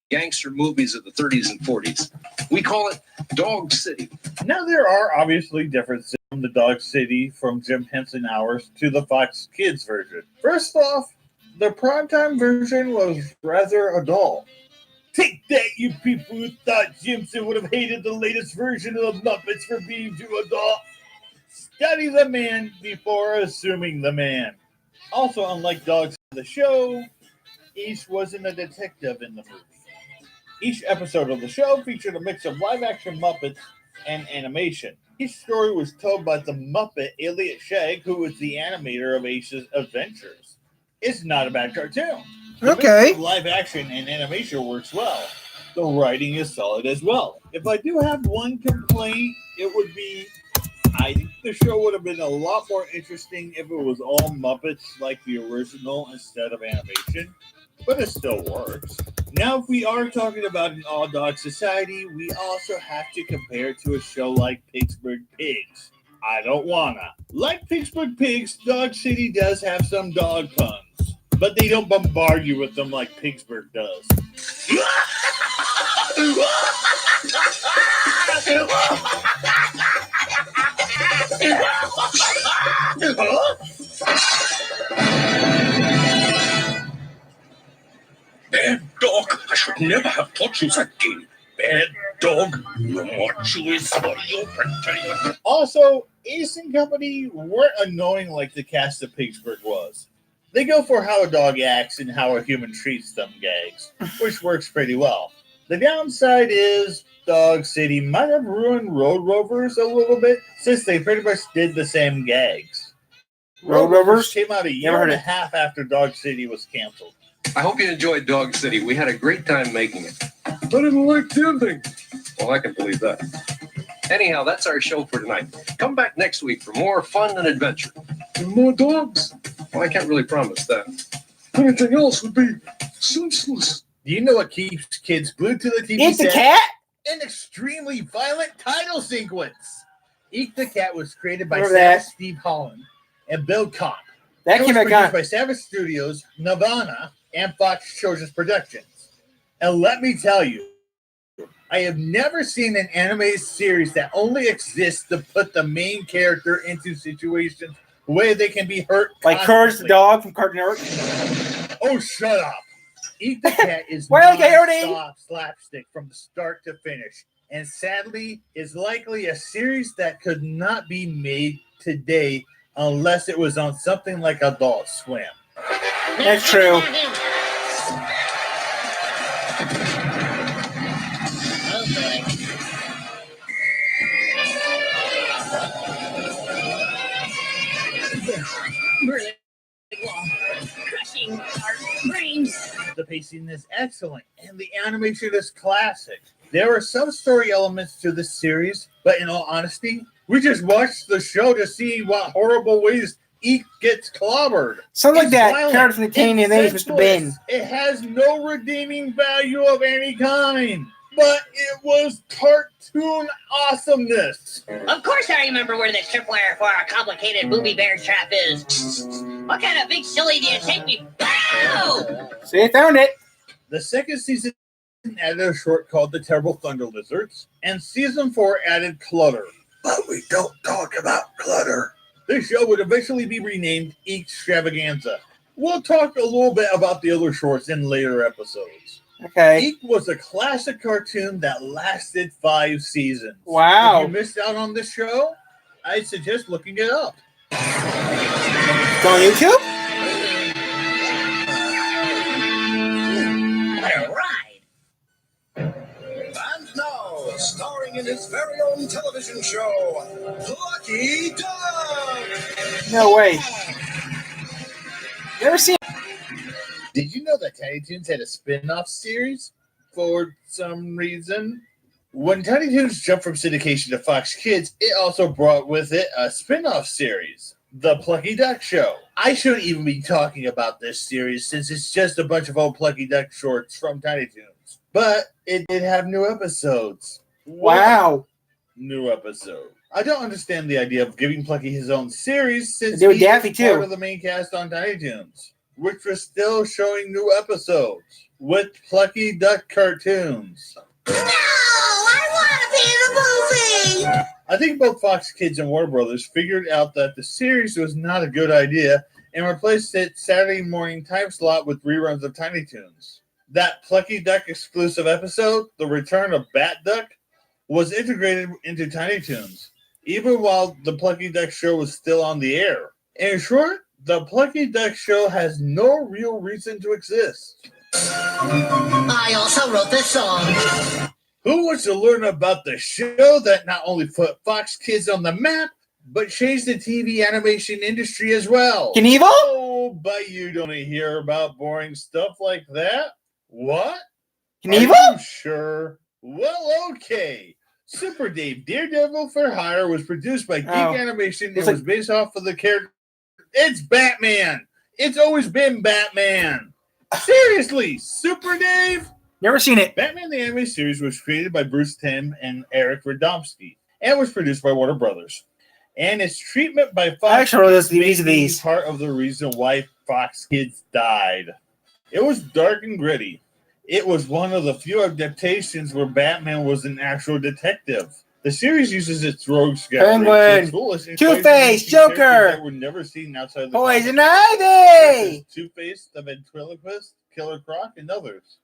gangster movies of the 30s and 40s. We call it Dog City. Now, there are obviously differences from the Dog City from Jim Henson Hours to the Fox Kids version. First off, the primetime version was rather adult. Take that, you people who thought Jimson would have hated the latest version of the Muppets for being too adult. Study the man before assuming the man. Also, unlike Dogs in the show, East wasn't a detective in the movie. Each episode of the show featured a mix of live-action Muppets and animation. Each story was told by the Muppet Elliot Shagg, who was the animator of Ace's Adventures. It's not a bad cartoon. The mix of live action and animation works well. The writing is solid as well. If I do have one complaint, it would be I think the show would have been a lot more interesting if it was all Muppets like the original instead of animation, but it still works. Now, if we are talking about an all-dog society, we also have to compare it to a show like Pittsburgh Pigs. I don't wanna. Like Pittsburgh Pigs, Dog City does have some dog puns, but they don't bombard you with them like Pittsburgh does. Bad dog, I should never have taught you that game. Bad dog, your macho is for your pretender. Also, Ace and Company weren't annoying like the cast of Pittsburgh was. They go for how a dog acts and how a human treats them gags, which works pretty well. The downside is Dog City might have ruined Road Rovers a little bit since they pretty much did the same gags. Road Rovers came out a year and a half after Dog City was canceled. I hope you enjoyed Dog City. We had a great time making it. I didn't like the ending. Well, I can believe that. Anyhow, that's our show for tonight. Come back next week for more fun and adventure. And more dogs. Well, I can't really promise that. Anything else would be senseless. Do you know what keeps kids glued to the TV Eat the set? Cat? An extremely violent title sequence. Eat the Cat was created by Remember Savage that? Steve Holland and Bill Kopp. That It came was back produced on. by Savage Studios, Nirvana, and Fox Children's Productions. And let me tell you, I have never seen an animated series that only exists to put the main character into situations where they can be hurt. Like Courage the Dog from Cartoon Network. Oh, shut up. Eat the Cat is Well, Coyote. non-stop slapstick from start to finish. And sadly, is likely a series that could not be made today unless it was on something like Adult Swim. That's true. Crushing our brains. The pacing is excellent, and the animation is classic. There are some story elements to this series, but in all honesty, we just watched the show to see what horrible ways Eek gets clobbered. Something like It's that. violent. Character from the Canyon It's Age, Mr. senseless. Ben. It has no redeeming value of any kind, but it was cartoon awesomeness. Of course I remember where the tripwire for our complicated booby bear trap is. What kind of big silly do you take me? Wow! See, I found it. The second season added a short called The Terrible Thunder Lizards, and season 4 added Clutter. But we don't talk about Clutter. This show would eventually be renamed Extravaganza. We'll talk a little bit about the other shorts in later episodes. Okay. Eek was a classic cartoon that lasted 5 seasons. Wow. If you missed out on this show, I'd suggest looking it up. It's on YouTube? What a ride! And now, starring in his very own television show, Plucky Dog! No way. You ever seen? Did you know that Tiny Toons had a spin-off series for some reason? When Tiny Toons jumped from syndication to Fox Kids, it also brought with it a spin-off series, The Plucky Duck Show. I shouldn't even be talking about this series since it's just a bunch of old Plucky Duck shorts from Tiny Toons. But it did have new episodes. Wow. New episode. I don't understand the idea of giving Plucky his own series since They do with he Daffy, was part too. of the main cast on Tiny Toons, which was still showing new episodes with Plucky Duck cartoons. No! I want to be in the movie! I think both Fox Kids and Warner Brothers figured out that the series was not a good idea and replaced its Saturday morning time slot with reruns of Tiny Toons. That Plucky Duck exclusive episode, The Return of Bat Duck, was integrated into Tiny Toons, even while the Plucky Duck show was still on the air. In short, the Plucky Duck show has no real reason to exist. I also wrote this song. Who wants to learn about the show that not only put Fox Kids on the map, but changed the TV animation industry as well? Knievel? Oh, but you don't hear about boring stuff like that? What? Knievel? Are you sure? Well, okay. Super Dave Daredevil for Hire was produced by Geek Animation and was based off of the character. It's Batman. It's always been Batman. Seriously, Super Dave? Never seen it. Batman the Anime Series was created by Bruce Timm and Eric Radomski and was produced by Warner Brothers. and its treatment by Fox I actually wrote Kids these of may be these. part of the reason why Fox Kids died. It was dark and gritty. It was one of the few adaptations where Batman was an actual detective. The series uses its rogues Penguin, Two-Face, Joker that were never seen outside the Poison Ivy, Two-Face, the ventriloquist, Killer Croc, and others.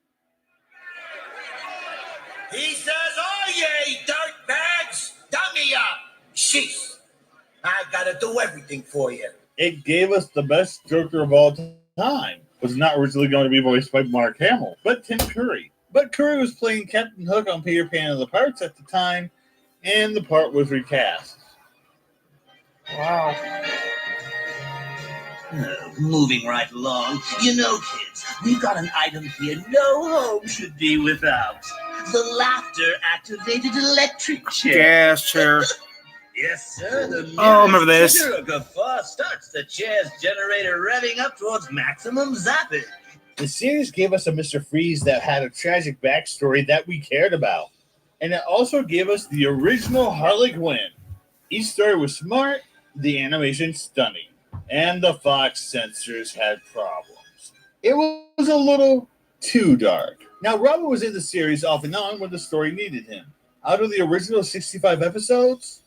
He says, "Oh, ye dirtbags, dummy up. Sheesh, I gotta do everything for you." It gave us the best Joker of all time. It was not originally going to be voiced by Mark Hamill, but Tim Curry. But Curry was playing Captain Hook on Peter Pan and the Pirates at the time, and the part was recast. Wow. Moving right along. You know, kids, we've got an item here no home should be without. The laughter-activated electric chair. Gas chair. Yes, sir. The Oh, remember this. trigger of guffaw starts the chair's generator revving up towards maximum zapping. The series gave us a Mr. Freeze that had a tragic backstory that we cared about. And it also gave us the original Harley Quinn. Each story was smart, the animation stunning, and the Fox censors had problems. It was a little too dark. Now, Robin was in the series off and on when the story needed him. Out of the original 65 episodes,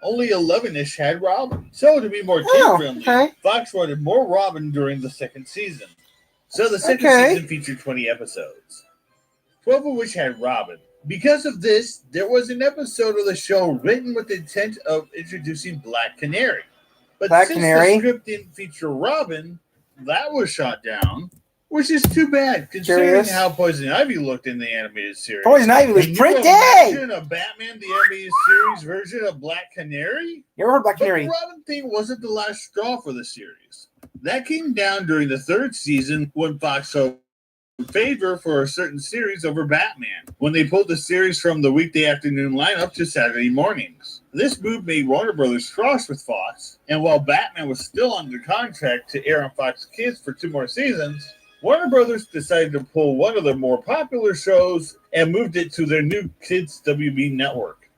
only 11-ish had Robin. So, to be more kid-friendly, Fox wanted more Robin during the second season. So, the second season featured 20 episodes, 12 of which had Robin. Because of this, there was an episode of the show written with the intent of introducing Black Canary. But since the script didn't feature Robin, that was shot down, which is too bad, considering how Poison Ivy looked in the animated series. Poison Ivy was pretty. Imagine a Batman the Animated Series version of Black Canary? You ever heard of Black Canary? But the Robin thing wasn't the last straw for the series. That came down during the third season when Fox showed favor for a certain series over Batman, when they pulled the series from the weekday afternoon lineup to Saturday mornings. This move made Warner Brothers cross with Fox, and while Batman was still under contract to air on Fox Kids for 2 more seasons, Warner Brothers decided to pull one of their more popular shows and moved it to their new Kids WB network.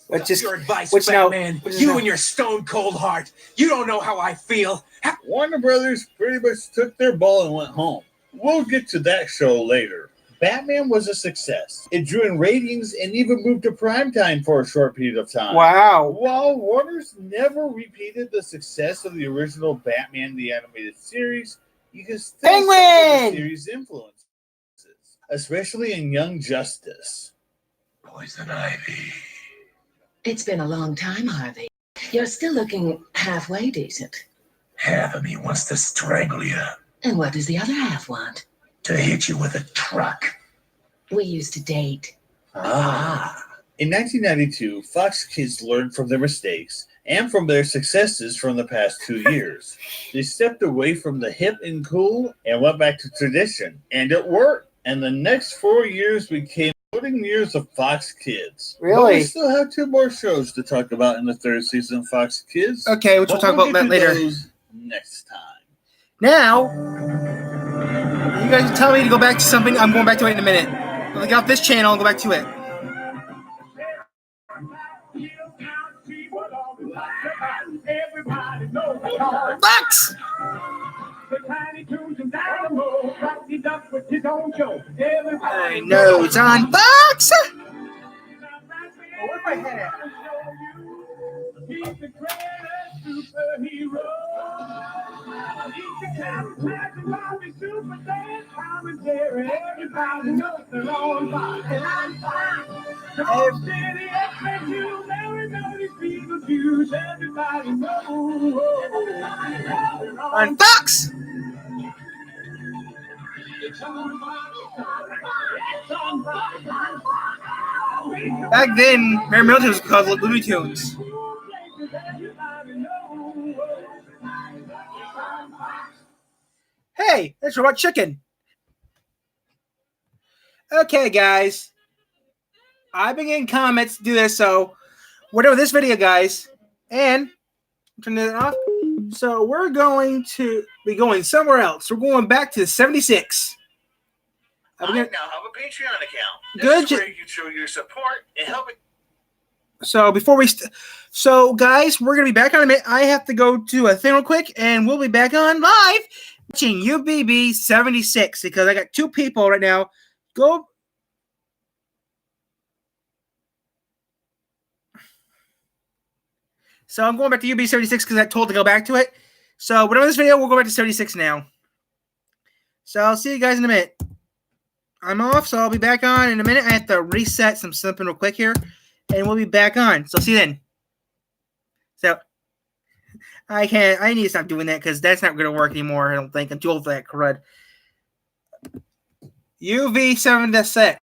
Your advice, Batman. You and your stone cold heart. You don't know how I feel. Warner Brothers pretty much took their ball and went home. We'll get to that show later. Batman was a success. It drew in ratings and even moved to primetime for a short period of time. Wow. While Warner's never repeated the success of the original Batman the Animated Series, you can still see the series' influences, especially in Young Justice. Poison Ivy. It's been a long time, Harvey. You're still looking halfway decent. Half of me wants to strangle you. And what does the other half want? To hit you with a truck. We used to date. In 1992, Fox Kids learned from their mistakes and from their successes from the past 2 years. They stepped away from the hip and cool and went back to tradition. And it worked. And the next 4 years became golden years of Fox Kids. Really? But we still have 2 more shows to talk about in the third season of Fox Kids. Okay, we'll talk about that later. Next time. Now, you guys tell me to go back to something. I'm going back to it in a minute. I'll get off this channel and go back to it. Fox! I know it's on Fox! Where's my head at? He's the greatest superhero. He's the charismatic super dance commentary. Everybody knows they're on fire. And I'm fine. Don't city FAQ. Everybody people choose. Everybody knows. On Fox! Back then, Mary Milton was called Looney Tunes. Hey, that's Robot Chicken. Okay, guys. I've been getting comments to do this, so we're done with this video, guys. And turn it off. So we're going to be going somewhere else. We're going back to 76. I now have a Patreon account. Good. This is where you can show your support and help it. So before we, so guys, we're gonna be back on a minute. I have to go to a thing real quick, and we'll be back on live watching UBB 76 because I got 2 people right now. Go. So I'm going back to UBB 76 because I told to go back to it. So whatever this video, we'll go back to 76 now. So I'll see you guys in a minute. I'm off, so I'll be back on in a minute. I have to reset something real quick here, and we'll be back on. So see you then. So I need to stop doing that because that's not going to work anymore. I don't think. I'm too old for that crud. UV 76.